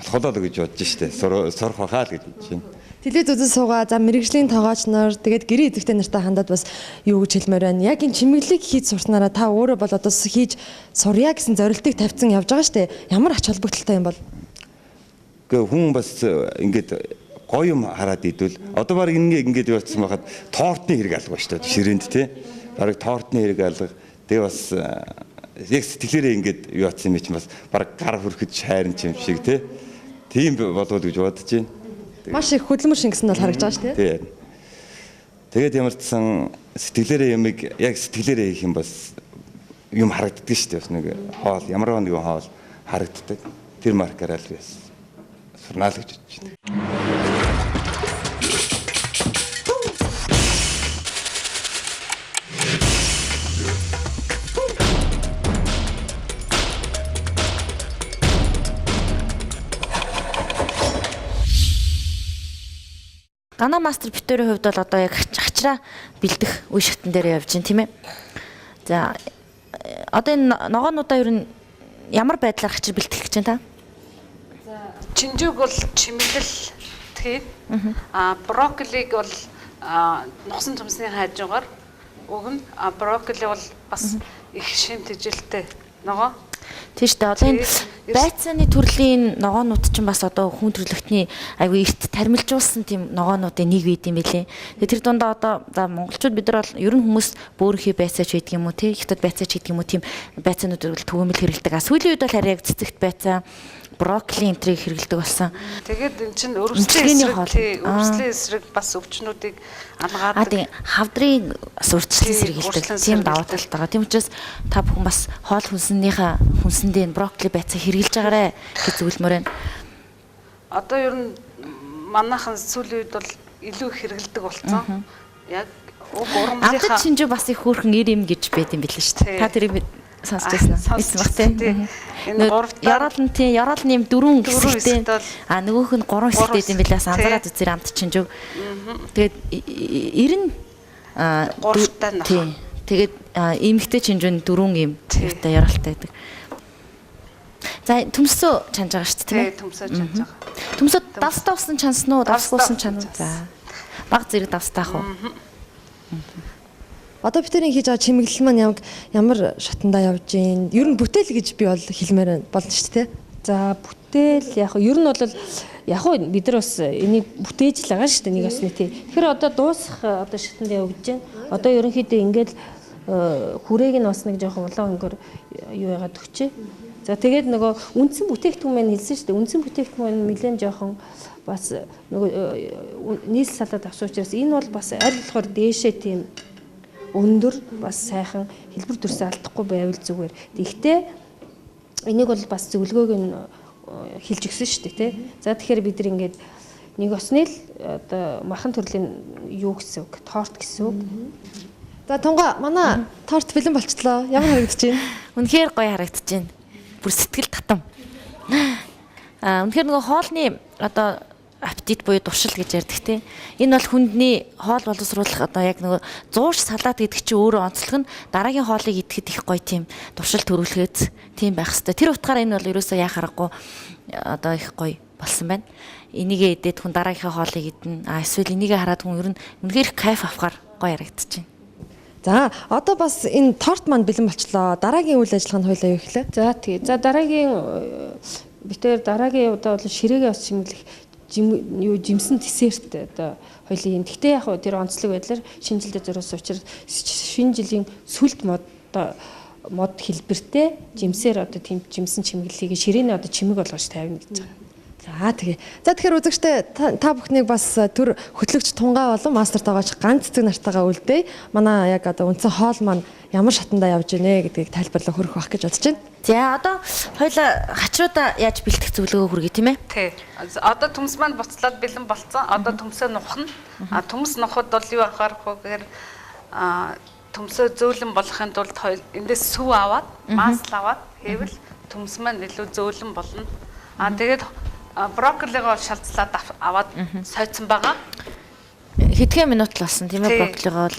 болохоо л гэж бодож шүү дээ. Сурах байхаа л гэж бодож байна. Телевиз үзэн суугаа, за мэрэгжлийн тоогооч нар, тэгээд гэрээ эзэгтэй нартай хандаад бас юу гэж хэлмээр байна. Яг энэ чимэглэлийг хийж сурснараа та өөрөө бол одоо хийж сурья гэсэн зорилтыг тавьсан явж байгаа шүү дээ. Ямар ач холбогдолтой юм бол? Гэхдээ хүн бас ингээд гоё юм хараад идвэл одоо баг ингээд явуулсан байхад тортны хэрэг алга шүү дээ. Ширээнд тий. Бараг тортны хэрэг алга. Тэгээ бас яг сэтгэлээрээ ингээд юу атсан юм чинь бас бараг гар хөрөхөд шайрын юм шиг тий. Тийм болоод гэж бодож байна. Маш их хөдөлмөр шингэсэн бол харагдаж байгаа шүү дээ. Тэгээд ямар ч сан сэтгэлээрээ ямиг яг сэтгэлээрээ хийх юм бас юм харагддаг шүү дээ. Бас нэг хоол ямар нэг хоол харагддаг. Тэр маркаараа л бас сурнаа л гэж бодож байна. Гана мастер битүүрийн хувьд бол одоо яг хачраа бэлдэх үе шатн дээр явж байна тийм ээ. За одоо энэ ногоонуудаа ер нь ямар байдлаар хачир бэлтгэх гэж байна та? Чинжүүг бол чимэглэл тэгээд брокколиг бол нугсан төмсний хажуугаар өгнө. Брокколи бол бас их шимт ижилтэй ногоо. Тийш дээ. Одоо энэ байцааны төрлийн ногоонууд чинь бас одоо хүн төрөлхтний айгүй эрт тармилжуулсан тийм ногоонуудын нэг вид юм билээ. Тэгээ тэр дундаа одоо за монголчууд бид нар бол ер нь хүмүүс бөөрийнхий байцаач гэдэг юм уу тий хятад байцаач гэдэг юм уу тийм байцаанууд бол төгөөмөл хэрэгэлдэг. Сүүлийн үед бол харин яг цэцэгт байцаа брокколи энтрийг хэрэгэлдэг болсон. Тэгээд эн чинь өрөвслийн эсрэг бас өвчнүүдийг алгаадаг. Тийм хавдрын урьдчилан сэргийлдэг. Тийм давуу талтай байгаа. Тийм учраас та бүхэн бас хоол хүнсэндээ брокколи байцаа хэрэгжилж байгаарэ гэж зөвлөмөр байна. Одоо ер нь манайхан сүүлийн үед бол илүү хэрэгэлдэг болсон. Яг уг урамлынхаа амтд шинжүү бас их хөөрхөн ир юм гэж байд юм билээ шүү дээ. Та тэрийг сонсч байсан уу? Эсвэ бах тийм. Энэ яраал нэм 4 хэсэгтэй. Нөгөөх нь 3 хэсэгтэй юм билээс анзаараад үзэр амт шинжүү. Тэгээд ир нь 3-тай нөх. Тийм. Тэгээд эмэгтэй шинжүү нь 4 юм тавтай яралтай гэдэг. За төмсөө чанж байгаа шүү дээ тийм ээ. Төмсөө чанж байгаа. Төмсөө давстаа усан чансан уу? Давсгүйсэн чансан. За. Баг зэрэг давстаах уу? Одоо битэрийн хийж байгаа чимэглэл маань ямар шатандаа явж гин. Ер нь бүтээл гэж би бол хэлмээр болно шүү дээ. За бүтээл яг ер нь бол яг бид нар бас энийг бүтээж л байгаа шүү дээ нэг осны тий. Тэгэхээр одоо дуусах одоо шатандаа явж байна. Одоо ерөнхийдөө ингээд хүрээг нь бас нэг жоохон улаан өнгөөр юу яагаад өгчээ. За тэгээд нөгөө үндсэн бүтээгдэхүүн маань хэлсэн шүү дээ. Үндсэн бүтээгдэхүүн нэлээд жоохон бас нөгөө нийслэл салаад авсан учраас энэ бол бас аль болохоор дээшээ тийм өндөр бас сайхан хэлбэр төрсөн алдахгүй байвал зүгээр. Тэгэхдээ энийг бол бас зөвлөгөөг нь хэлж өгсөн шүү дээ тий. За тэгэхээр бид нар ингээд нэг осны л одоо махан төрлийн юу гэсэн үг? Торт гэсэн үг. За тунга манай торт бэлэн болчихлоо. Ямар харагдаж байна? Үнэхээр гоё харагдаж байна. Бүр сэтгэл татам. Үнэхээр нөгөө хоолны одоо аппетит буюу дуршил гэж ярьдаг те. Энэ бол хүндний хоол боловсруулах одоо яг нөгөө зууш салаад гэдэг чинь өөрөө онцлог нь дараагийн хоолыг идэхэд их гоё тийм дуршил төрүүлэхэд тийм байх хэвээр. Тэр утгаараа энэ бол ерөөсөө яа харахгүй одоо их гоё болсон байна. Энийгээ идээд хүн дараагийнхаа хоолыг идэнэ. Эсвэл энийгээ хараад хүн ер нь үнэхээр кайф авахаар гоё харагдаж байна. За одоо бас энэ торт маань бэлэн болчлоо. Дараагийн үйл ажиллагааны хойлоо юу ихлэ? За тий. За дараагийн битээр дараагийн удаа бол ширээгээ бас чимэглэх жимсэн десерт одоо хоёлын. Гэхдээ яг тэр онцлог байдлаар шинэ жилдээ зориулсан учраас шинэ жилийн сүлд мод хэлбэртэй жимсээр одоо тийм жимсэн чимэглэлийг ширээний одоо чимэг болгож тавина гэж байгаа. За тэгээ. За тэгэхээр үзэгчтэй та бүхнийг бас төр хөтлөгч Тунгаа болон мастертайгаач ганц цэцэг нартайгаа үлдээе. Манай яг одоо үндсэн хоол маань ямар шатандаа явж гинэ гэдгийг тайлбарлах хөрөх байх гэж бодож байна. За одоо хоёлаа хачруудаа яаж бэлтгэх зөвлөгөө хүргэе тийм ээ? Тий. Одоо төмс маань буцлаад бэлэн болцсон. Одоо төмсөө нухна. Төмс нухад бол юу анхаарах вэ гэхээр төмсөө зөөлөн болохын тулд эндээс сүв аваад, масл аваад хэвэл төмс маань илүү зөөлөн болно. Тэгээд брокколигоо шалцлаад аваад сойцсон байгаа. Хэдхэн минут л болсон тийм ээ брокколигоо бол.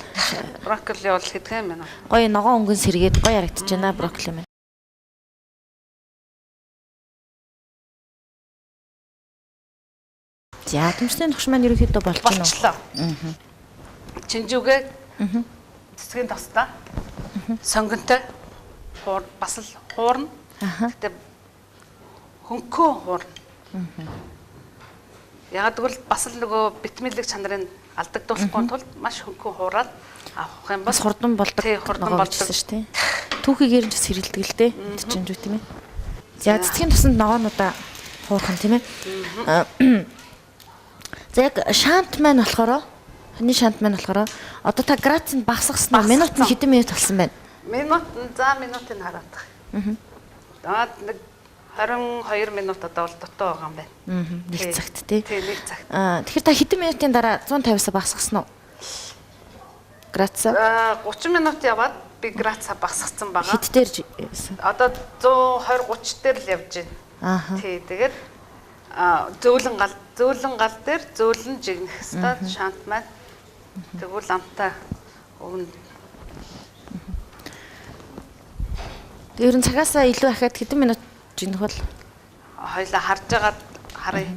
Брокколи бол хэдхэн минут. Гоё ногоон өнгөн сэргээд гоё харагдаж байна брокколи маань. За төмсний нухш маань ерөнхийдөө болж байна уу? Болчлоо. Чинжүүгээ цэцгийн тостаа сонгонтой бас л хуурна. Гэтэ хөнхөө хуурна. Яг тэгвэл бас л нөгөө битмилэг чанарын алдагдуулахгүй тулд маш хөнхөө хуураад авах юм бас хурдан болдог. Тий, хурдан болдог шүү дээ. Түүхийгээр нь ч сэргэлдэг л дээ. Чинжүү тийм ээ. За цэцгийн тосонд ногоонуудаа хуурхан тийм ээ. За яг шант маань болохоор ханы шант маань болохоор одоо та градус нь багасгасан уу? Минут нь хэдэн минут болсон байна? Минутыг хараад байгаа. Нэг 22 минут одоо бол дутуу байгаа юм байна. Нэг цагт тий. Тий, нэг цагт. Тэгэхээр та хэдэн минутын дараа 150-аас багасгасан уу? Градус? 30 минут яваад би градусаа багасгасан байгаа. Хэд дээр одоо 120 30 дээр л явж байна. Тий, тэгээд зөөлөн зөөлөн гал дээр зөөлөн жигнэх хэвээр шант маань тэгвэл амтай өгнө. Ер нь цагаасаа илүү ахаад хэдэн минут жинэх бол Хоёлаа харж байгаад харъя.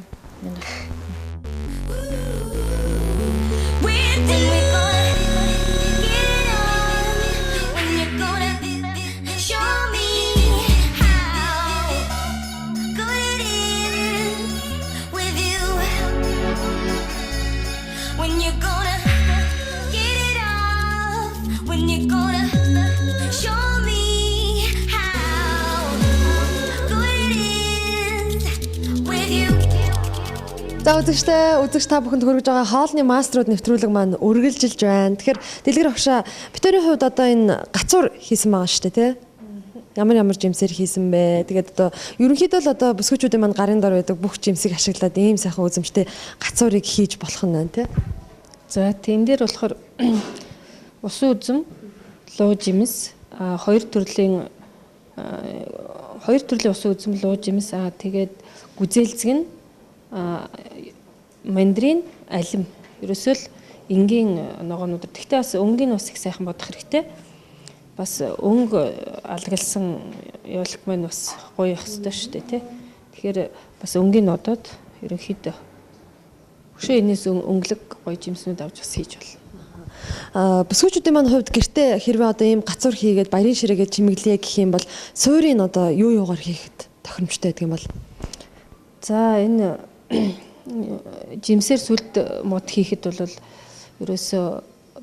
За үзэгч та бүхэнд хүргэж байгаа хоолны маструуд нэвтрүүлэг маань үргэлжилж байна. Тэгэхээр дэлгэр огшоо битүүрийн хувьд одоо энэ гацуур хийсэн байгаа шүү дээ, тий? Ямар жимсээр хийсэн бэ? Тэгээд одоо ерөнхийдөө л одоо бүсгүүчүүдийн маань гарын дор байдаг бүх жимсийг ашиглаад ийм сайхан үзэмжтэй гацуурыг хийж болох нь байна, тий? За тийм дээр болохоор усан үзэм, луу жимс, хоёр төрлийн усан үзэм, луу жимс, тэгээд гүзээлцэг нь мандрин, алим. Ерөөсөө л энгийн ногоонууд. Гэхдээ бас өнгийн ус их сайхан бодох хэрэгтэй. Бас өнгө алгалсан явуулах маань бас гоё явах хэрэгтэй шүү дээ, тий. Тэгэхээр бас өнгийн нодод ерөнхийдөө өшөө энэс өнгөлөг гоё жимснүүд авч бас хийж болно. Бүсгүүчүүдийн маань хувьд гэртээ хэрвээ одоо ийм гацуур хийгээд баярын ширээгээ чимэглэе гэх юм бол суурийг одоо юугаар хийхэд тохиромжтой байдаг юм бол? За энэ жимсээр сүлд мод хийхэд бол ерөөсөө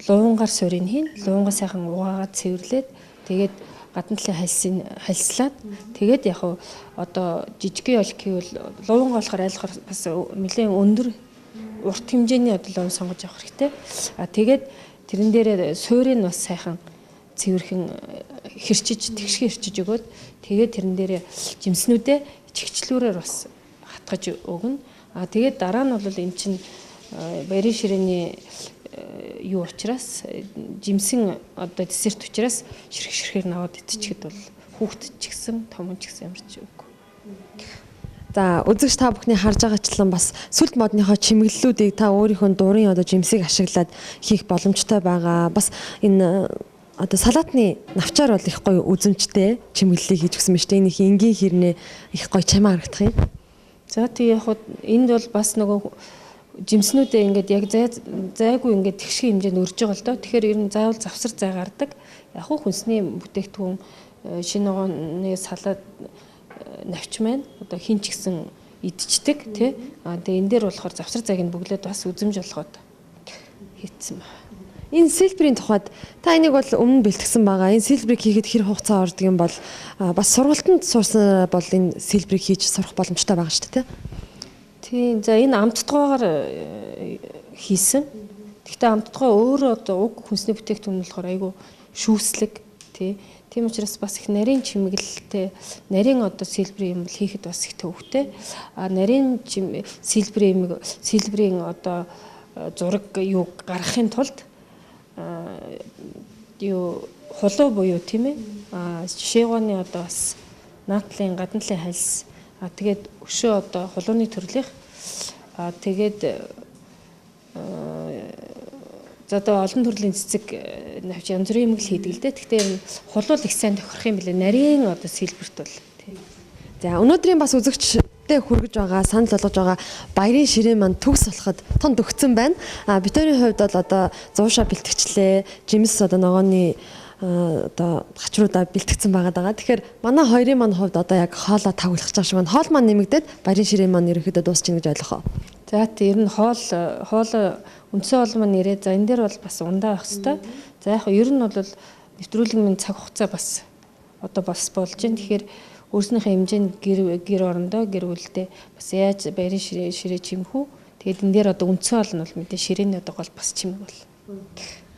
луунгаар суурийг хийн, луунгаа сайхан угаагаад цэвэрлээд тэгээд гадна талын хальслаад тэгээд яг одоо жижигхэн олк хийвэл луунгаа болохоор айлхаар бас нэлээд өндөр урт хэмжээний луун сонгож авах хэрэгтэй. Тэгээд тэрэн дээрээ суурийг бас сайхан цэвэрхэн тэгшгэ хэрчиж өгөөд тэгээд тэрэн дээрээ жимснүүдээ чигчлүүрээр бас хатгаж өгнө. Тэгээд дараа нь бол эн чинь баярын ширээний юу учраас жимсэн одоо десерт учраас ширхэр наваад идчихэд бол хүүхдэд ч гэсэн том ч гэсэн ямар ч үгүй. За үзэгч та бүхний харж байгаачлан бас сүлд модныхоо чимэглэлүүдийг та өөрийнхөө дурын одоо жимсийг ашиглаад хийх боломжтой байгаа. Бас энэ одоо салаатны навчаар бол их гоё үзэмжтэй чимэглэлийг хийж өгсөн байна шүү дээ. Энэ их энгийн хэрнээ их гоё чамаа харагдах юм. За тий яг энд бол бас нөгөө жимснүүдээ ингээд яг зайгүй ингээд тэгших хэмжээнд өрж байгаа л доо. Тэгэхээр ер нь заавал завсар зай гардаг. Яг хүнсний бүтээгдэхүүн шинэ ногооны салаад навч маань одоо хин ч гэсэн идчихдэг тий. Тэгээ энэ дээр болохоор завсар зайг нь бүглээд бас үзэмж болгоод хийцсэн байна. Энэ сэлбэрийн тухайд та энийг бол өмнө бэлтгэсэн байгаа. Энэ сэлбэрийг хийхэд хэр хугацаа ордог юм бол бас сургалтанд сурсан бол энэ сэлбэрийг хийж сурах боломжтой байгаа шүү дээ, тий? Тийм. За энэ амттгаагаар хийсэн. Гэхдээ амттгаа өөрөө одоо уг хүнсний бүтээгдэхүүн болохоор айгүй шүүслэг тий. Тийм учраас бас их нарийн чимэглэлтэй, нарийн одоо сэлбэрийн юм бол хийхэд бас их төвөгтэй. Нарийн сэлбэрийн одоо зураг юу гаргахын тулд юу хулуу буюу тийм ээ жишээгөөний одоо бас наадлын гадна талын хальс тэгээд өшөө одоо хулууны төрлийнх тэгээд за одоо олон төрлийн цэцэг навч янз бүрийн юм л хийдэг л дээ. Гэхдээ хулуул их сайн тохирох юм билээ. Нарийн одоо сэлбэрт бол тийм. За өнөөдрийн бас үзэгчтэй хүргэж байгаа санал болгож байгаа баярын ширээн маань төгс болоход тонд өгцөн байна. Битүүрийн хувьд бол одоо зуушаа бэлтгэжлээ. Жимс одоо ногооны одоо гачруудаа бэлтгэсэн байгаа. Тэгэхээр манай хоёрын маань хувьд одоо яг хоолоо тавглах гэж байгаа шиг байна. Хоол маань нэмэгдээд баярын ширээн маань ерөөхдөө дуусчих гэж ойлгох. За тийм ер нь хоол үндсэн хоол маань нэрээ. За энэ дээр бол бас ундаа байх хэвээр. За яг ер нь бол нэвтрүүлгийн цаг хугацаа бас одоо бас болж байна. Тэгэхээр өөрснийхөө хэмжээнд гэр орондоо гэр бүлдээ бас яаж баярын ширээ чимэх үү? Тэгээд энэ дээр одоо үндсэн хоол нь бол мэдээ ширээний одоо гол бас чимэг бол.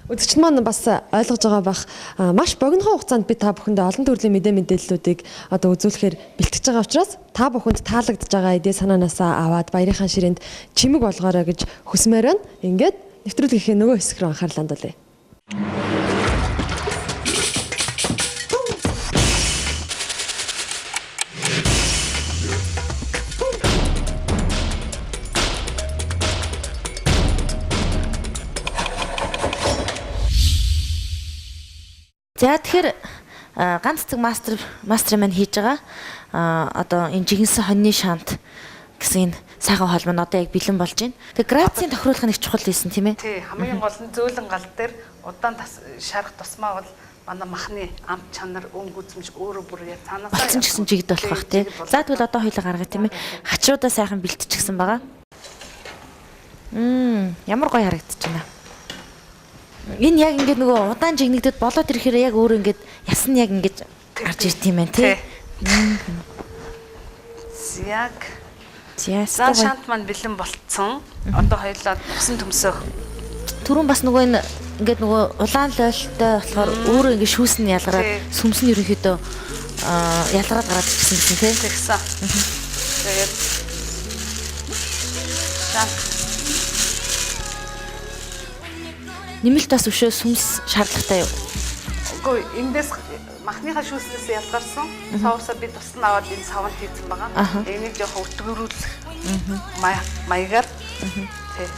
Үзэгчд маань бас ойлгож байгаа бах маш богино хугацаанд би та бүхэндээ олон төрлийн мэдээллүүдийг одоо үзүүлэхээр бэлтгэж байгаа учраас та бүхэнд таалагдж байгаа идэ санаанаасаа аваад баярынхаа ширээнд чимэг болгоорой гэж хүсмээр байна. Ингээд нэвтрүүлгийнхээ нөгөө хэсэг рүү анхаарлаа хандуулъя. За тэгэхээр ганц цэг мастер маань хийж байгаа одоо энэ жигэнсэн хоньны шант гэсэн энэ сайхан хоол маань одоо яг бэлэн болж байна. Тэгээ грацийн тохируулах нэг чухал байсан тийм ээ. Тий, хамгийн гол нь зөөлөн гал дээр удаан шарах тусмаа бол манай махны амт чанар өнгө үзмж өөрөө бүр яа цаанаасаа Болсон ч гэсэн жигд болох бах тий. За тэгвэл одоо хоёлаа гаргая тийм ээ. Хачруудаа сайхан бэлтчихсэн байгаа. Ямар гоё харагдаж байна. Энэ яг ингээд нөгөө удаан жигнэгдэд болоод ирэхээр яг өөр ингээд яс нь яг ингээд гарч ирт юм байна тий. Яг За шант маань бэлэн болцсон. Одоо хоёлаа тусан төмсөө. Түрүүн бас нөгөө энэ ингээд нөгөө улаан лойлтой болохоор өөрөө ингээд шүүс нь ялгараад сүмс нь ерөнхийдөө ялгараад гараад ирсэн гэсэн тий. Тэгсэн. Тэгээд нэмэлт бас өшөө сүмс шаардлагатай юу? Үгүй эндээс махныхаа шүүснээс ялгарсан соусаа би тусна аваад энэ савнд хийсэн байгаа. Энийг жоохон өтгөрүүлэх маягаар тий.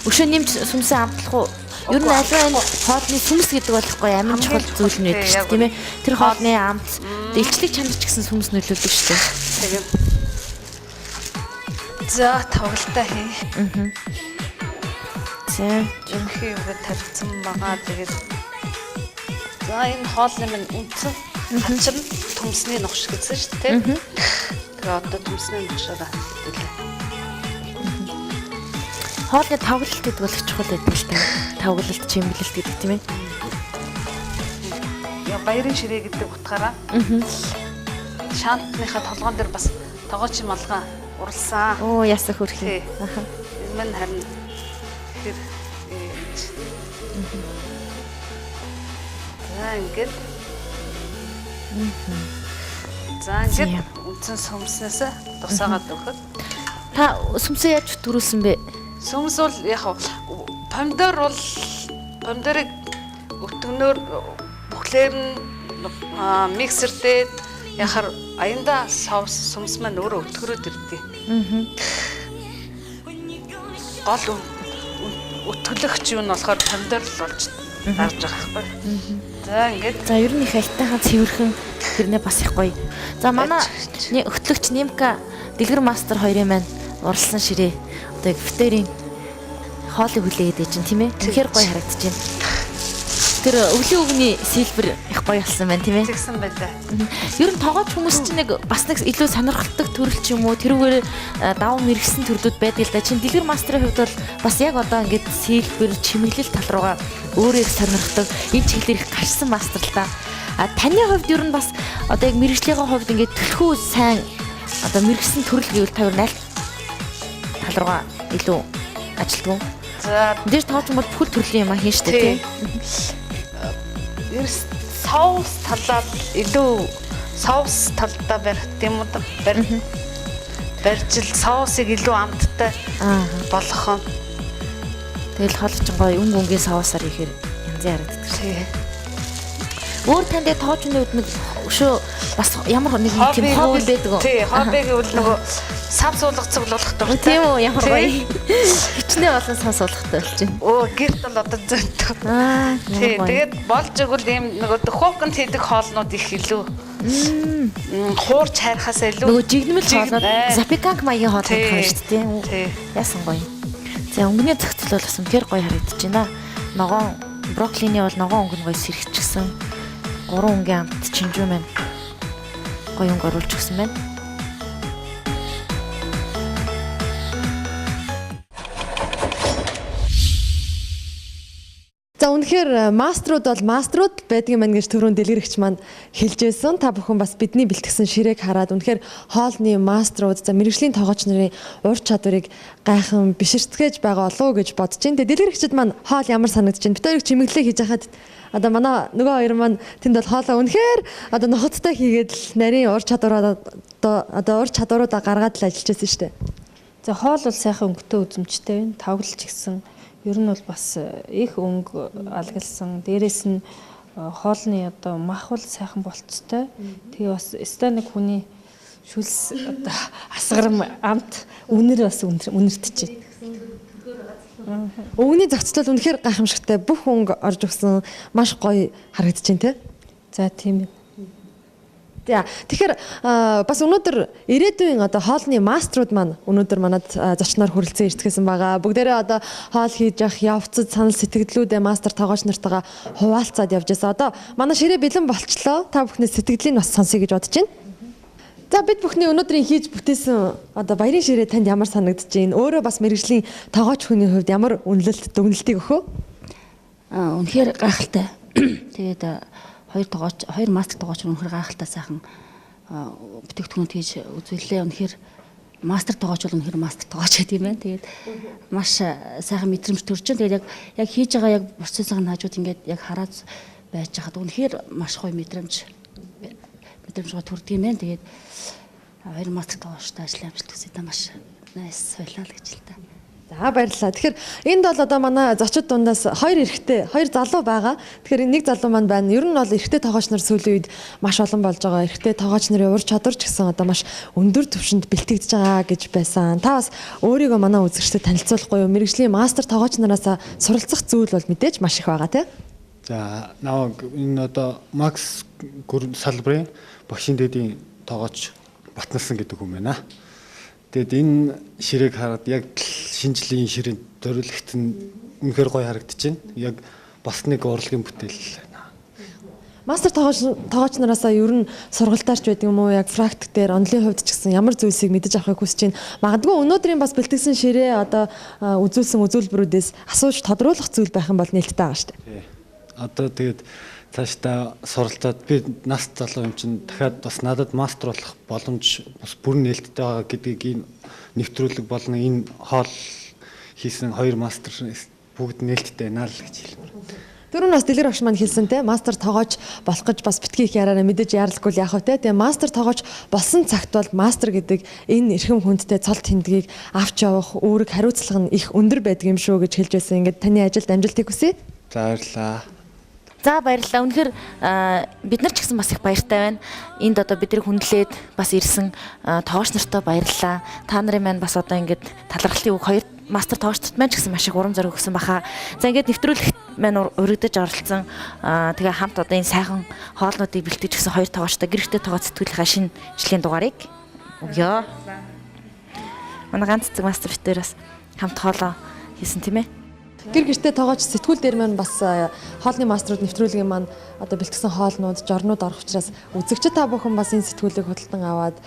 Өшөө нэмж сүмсээ амтлах уу? Ер нь аливаа энэ хоолны сүмс гэдэг болохгүй амин чухал зүйл нь байдаг шүү дээ тийм ээ. Тэр хоолны амт дэлчлэг чанар ч гэсэн сүмс нөлөөлдөг шүү дээ. Тэгээд за тавгалтай хий. За жинхэнэ үгээ тархсан байгаа. Тэгээд за энэ хоолны минь үнцэн хачир төмсний ногш гэсэн шүү дээ тийм. Тэгээд одоо төмсний ногшоороо хэлээ. хоолны тавгалалт гэдэг бол чухал байдаг л та. Тавгалалт, чимэглэлт гэдэг тийм ээ. Яа баярын ширээ гэдэг утгаараа. Шантныхаа толгоон дээр бас тогооч малгай уралсан. Оо ясах хөрхий. Энэ мань харин тэр ингээд үндсэн сүмснээс тусаагаад өгөхөд. Та сүмсээ яаж төрүүлсэн бэ? Сүмс бол яг помидор бол помидорыг өтгөнөөр бүхлээр нь миксер дээр яхаар аянда соус сүмс маань өөрөө өтгөрөөд ирдэг. Гол өтгөлөгч юу нь болохоор помидор л болж дарж байгаа байхгүй. За ингээд. За ер нь их айтайхан цэвэрхэн тэрнээ бас их гоё. За манай өгтлөгч Нимка Дэлгэр мастер хоёрын маань уралсан ширээ. Одоо битэрийн хоолыг хүлээгээд байж чинь тийм ээ. Тэгэхээр гоё харагдаж байна. Тэр өвлийн үгний сэлбэр их гоё болсон байна тийм ээ. Тэгсэн байлаа. Ер нь тоогооч хүмүүс чинь нэг бас нэг илүү сонирхолтой төрөл ч юм уу тэрүүгээр даван мэрэгсэн төрлүүд байдаг л да. Чин Дэлгэр мастерын хувьд бол бас яг одоо ингээд сэлбэр чимэглэл тал руугаа өөрөө их сонирхдаг энэ чиглэлээр их гарсан мастер л да. А таны хувьд ер нь бас одоо яг мэрэгжлийн хувьд ингээд төлхөө сайн одоо мэрэгсэн төрөл гэвэл та ер нь аль тал руугаа илүү ажилтгүй. За дээр тоож бол бүхэл төрлийн юм хийн штэ тий. Ер соус талаар илүү соус талдаа барих юм уу барьжил соусыг илүү амттай болгох. Тэгэл хоолч гоё өнгийн соусаар ихээр янзын харагддаг. Тий. Өөр танд тоочны үед нэг өшөө бас ямар нэг тийм хобби байдаг уу? Тий, хобби гэвэл нөгөө сав суулгах цуглуулах дуртай. Тийм үү, ямар гоё. Хичнээн болон сав суулгахтай болж байна. Оо, гэрт бол одоо зөнтөө. Тий, тэгээд болж игэл ийм нөгөө дөхөөгөнд хийдэг хоолнууд их илүү хуурч хайрхаас илүү нөгөө жигнэмэл хоолнууд запиканк маягийн хоол байдаг юм шүү дээ. Тий. Яасан гоё. За өнгөний зохицол бол бас үнэхээр гоё харагдаж байна. Ногоон брокколины бол ногоон өнгө нь гоё сэрхчихсэн. 3 өнгийн амт чинжүү маань гоё өнгө оруулж өгсөн байна. За үнэхээр маструуд бол маструуд байдаг юм байна гэж түрүүн дэлгэрэгч маань хэлжсэн. Та бүхэн бас бидний бэлтгэсэн ширээг хараад үнэхээр хоолны маструуд за мэрэгжлийн тоогооч нарын ур чадварыг гайхан биширцгээж байгаа болов уу гэж бодож байна. Тэгээ дэлгэрэгчд маань хоол ямар санагдаж байна? Бид хоёрыг чимэглээ хийж хахад одоо манай нөгөө хоёр маань тэнд бол хоолоо үнэхээр одоо нохоттой хийгээд л нарийн ур чадвараа одоо ур чадваруудаа гаргаад л ажиллаж байсан шүү дээ. За хоол бол сайхан өнгөтэй үзмжтэй байна. Тавгалж гисэн ер нь бол бас их өнгө алгалсан. Дээрээс нь хоолны одоо мах бол сайхан болцтой. Тэгээ бас станик хүний шүлс одоо асгарам амт үнэр бас үнэртэж байна. Өвгний зохицол үнэхээр гайхамшигтай. Бүх өнгө орж өгсөн маш гоё харагдаж байна те. За тийм ээ. Тэгэхээр бас өнөөдөр ирээдүйн одоо хоолны маструуд маань өнөөдөр манад зочноор хүрэлцэн иртгэсэн байгаа. Бүгдээрээ одоо хоол хийж явах явцад санал сэтгэлдлүүдээ мастер тоогооч нартайгаа хуваалцаад явж байсан. Одоо манай ширээ бэлэн болчлоо. Та бүхний сэтгэлдлийг бас сонсъё гэж бодож байна. За бид бүхний өнөөдрийн хийж бүтээсэн одоо баярын ширээ танд ямар санагдаж байна? Өөрөө бас мэргэжлийн тоогооч хүний хувьд ямар үнэлэлт дүгнэлтийг өгөх вэ? Үнэхээр гайхалтай. Тэгээд хоёр мастер тоогооч үнэхээр гайхалтай сайхан бүтээгдэхүүн хийж үзүүллээ. Үнэхээр мастер тоогооч бол үнэхээр мастер тоогооч гэдэг юм байна. Тэгээд маш сайхан мэдрэмж төрж байна. Тэгээд яг хийж байгаа яг процессыг нь хажууд ингээд яг хараад байж хаад үнэхээр маш гоё мэдрэмж төрдөг юм байна. Тэгээд хоёр мастер тоогоочтой ажлын амжилт хүсье маш найс байлаа л гэж л та. За баярлалаа. Тэгэхээр энд бол одоо манай зочид дундаас хоёр залуу байгаа. Тэгэхээр нэг залуу маань байна. Ер нь бол эрэгтэй тоогооч нар сүүлийн үед маш олон болж байгаа. Эрэгтэй тоогооч нарын ур чадвар ч гэсэн одоо маш өндөр түвшинд бэлтгэж байгаа гэж байсан. Та бас өөрийгөө манай үзэгчдэд танилцуулахгүй юу? Мэргэжлийн мастер тоогооч нараас суралцах зүйл бол мэдээж маш их байгаа тийм. За наваг энэ одоо Макс салбарын багшийн дэдийн тоогооч Батнасан гэдэг хүн байна. Тэгэд энэ ширээг хараад яг шинэ жилийн ширээнд зориулгт нь үнэхээр гоё харагдаж байна. Яг бас нэг урлагийн бүтээл байна. Мастер тоогооч нараасаа ер нь сургалтаарч байдаг юм уу? Яг практик дээр онлын хувьд ч гэсэн ямар зүйлсийг мэдэж авахыг хүсэж байна. Магадгүй өнөөдрийн бас бэлтгэсэн ширээ одоо үзүүлсэн үзүүлбэрүүдээс асууж тодруулах зүйл байх юм бол нээлттэй байгаа шүү дээ. Одоо тэгээд цаашдаа суралцаад би нас залуу юм чинь дахиад бас надад мастер болох боломж бас бүр нээлттэй байгаа гэдгийг энэ нэвтрүүлэг болон энэ хоол хийсэн хоёр мастер бүгд нээлттэй байна л гэж хэлмээр. Түрүүн бас дэлгэр багш маань хэлсэн те мастер тоогооч болох гэж бас битгий их яраараа мэдээж яаралгүй яах вэ те. Тэгээ мастер тоогооч болсон цагт бол мастер гэдэг энэ эрхэм хүндтэй цол тэмдгийг авч явах үүрэг хариуцлага нь их өндөр байдаг юм шүү гэж хэлж байсан. Ингээд таны ажилд амжилтыг хүсье. За баярлалаа. За баярлалаа. Үнэхээр бид нар ч гэсэн бас их баяртай байна. Энд одоо бидний хүндлээд бас ирсэн тоогооч нартай баярлалаа. Та нарын маань бас одоо ингээд талархлын үг хоёр мастер тоогочд маань ч гэсэн маш их урам зориг өгсөн баха. За ингээд нэвтрүүлэгт маань урагдаж оролцсон. Тэгээ хамт одоо энэ сайхан хоолнуудыг бэлтгэж өгсөн хоёр тоогочтой гэрэгтэй тоогооч сэтгүүлийнхаа шинэ жилийн дугаарыг өгье. Манай ганц цэг мастер битээр бас хамт хоолоо хийсэн тийм ээ. Гэр гэртээ тоогооч сэтгүүл дээр маань бас хоолны маструуд нэвтрүүлгийн маань одоо бэлтгэсэн хоолнууд, жорнууд орох учраас үзэгчид та бүхэн бас энэ сэтгүүлийг худалдан аваад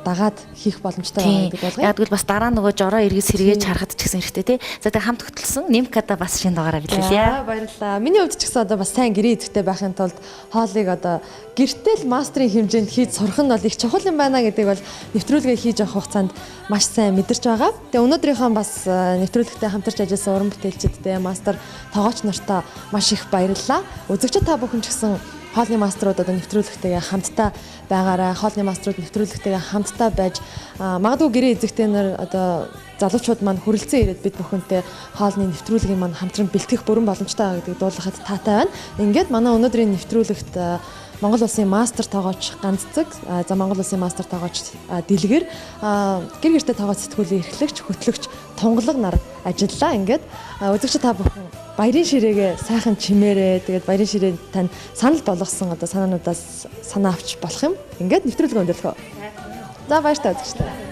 дагаад хийх боломжтой байгаа гэдэг болгоё. Яг л бас дараа нөгөө жороо эргэж сэргээж харахад ч гэсэн хэрэгтэй тий. За тэгээ хамт хөтлсөн Нимкада бас шинэ дугаараа билээ. Баярлалаа. Миний хувьд ч гэсэн одоо бас сайн гэрээ идэвхтэй байхын тулд хоолыг одоо гэртэл мастрын хэмжээнд хийж сурах нь бол их чухал юм байна гэдэг бол нэвтрүүлгээ хийж авах хугацаанд маш сайн мэдэрч байгаа. Тэгээ өнөөдрийнхөө бас нэвтрүүлэгтээ хамтарч ажилласан уран бүтээлчидтэй мастер тоогооч нартаа маш их баярлалаа. Үзэгчид та бүхэн ч гэсэн хоолны маструуд одоо нэвтрүүлэгтэйгээ хамтдаа байгаарай. Хоолны маструуд нэвтрүүлэгтэйгээ хамтдаа байж магадгүй гэрээ эзэгтэй нар одоо залуучууд маань хүрэлцэн ирээд бид бүхэнтэй хоолны нэвтрүүлгийг маань хамтран бэлтгэх бүрэн боломжтой байгаа гэдгийг дуулгахад таатай байна. Ингээд манай өнөөдрийн нэвтрүүлэгт Монгол Улсын мастер тоогооч ганццэг, за Монгол Улсын мастер тоогооч дэлгэр гэр гэртээ тоогооч сэтгүүлийн эрхлэгч, хөтлөгч тунгалаг нар ажиллаа. Ингээд үзэгчид та бүхэн баярын ширээгээ сайхан чимээрээ тэгээд баярын ширээ тань санал болгосон одоо санаануудаас санаа авч болох юм. Ингээд нэвтрүүлэг өндөрлөхөө. За баяр та үзэгчтэй.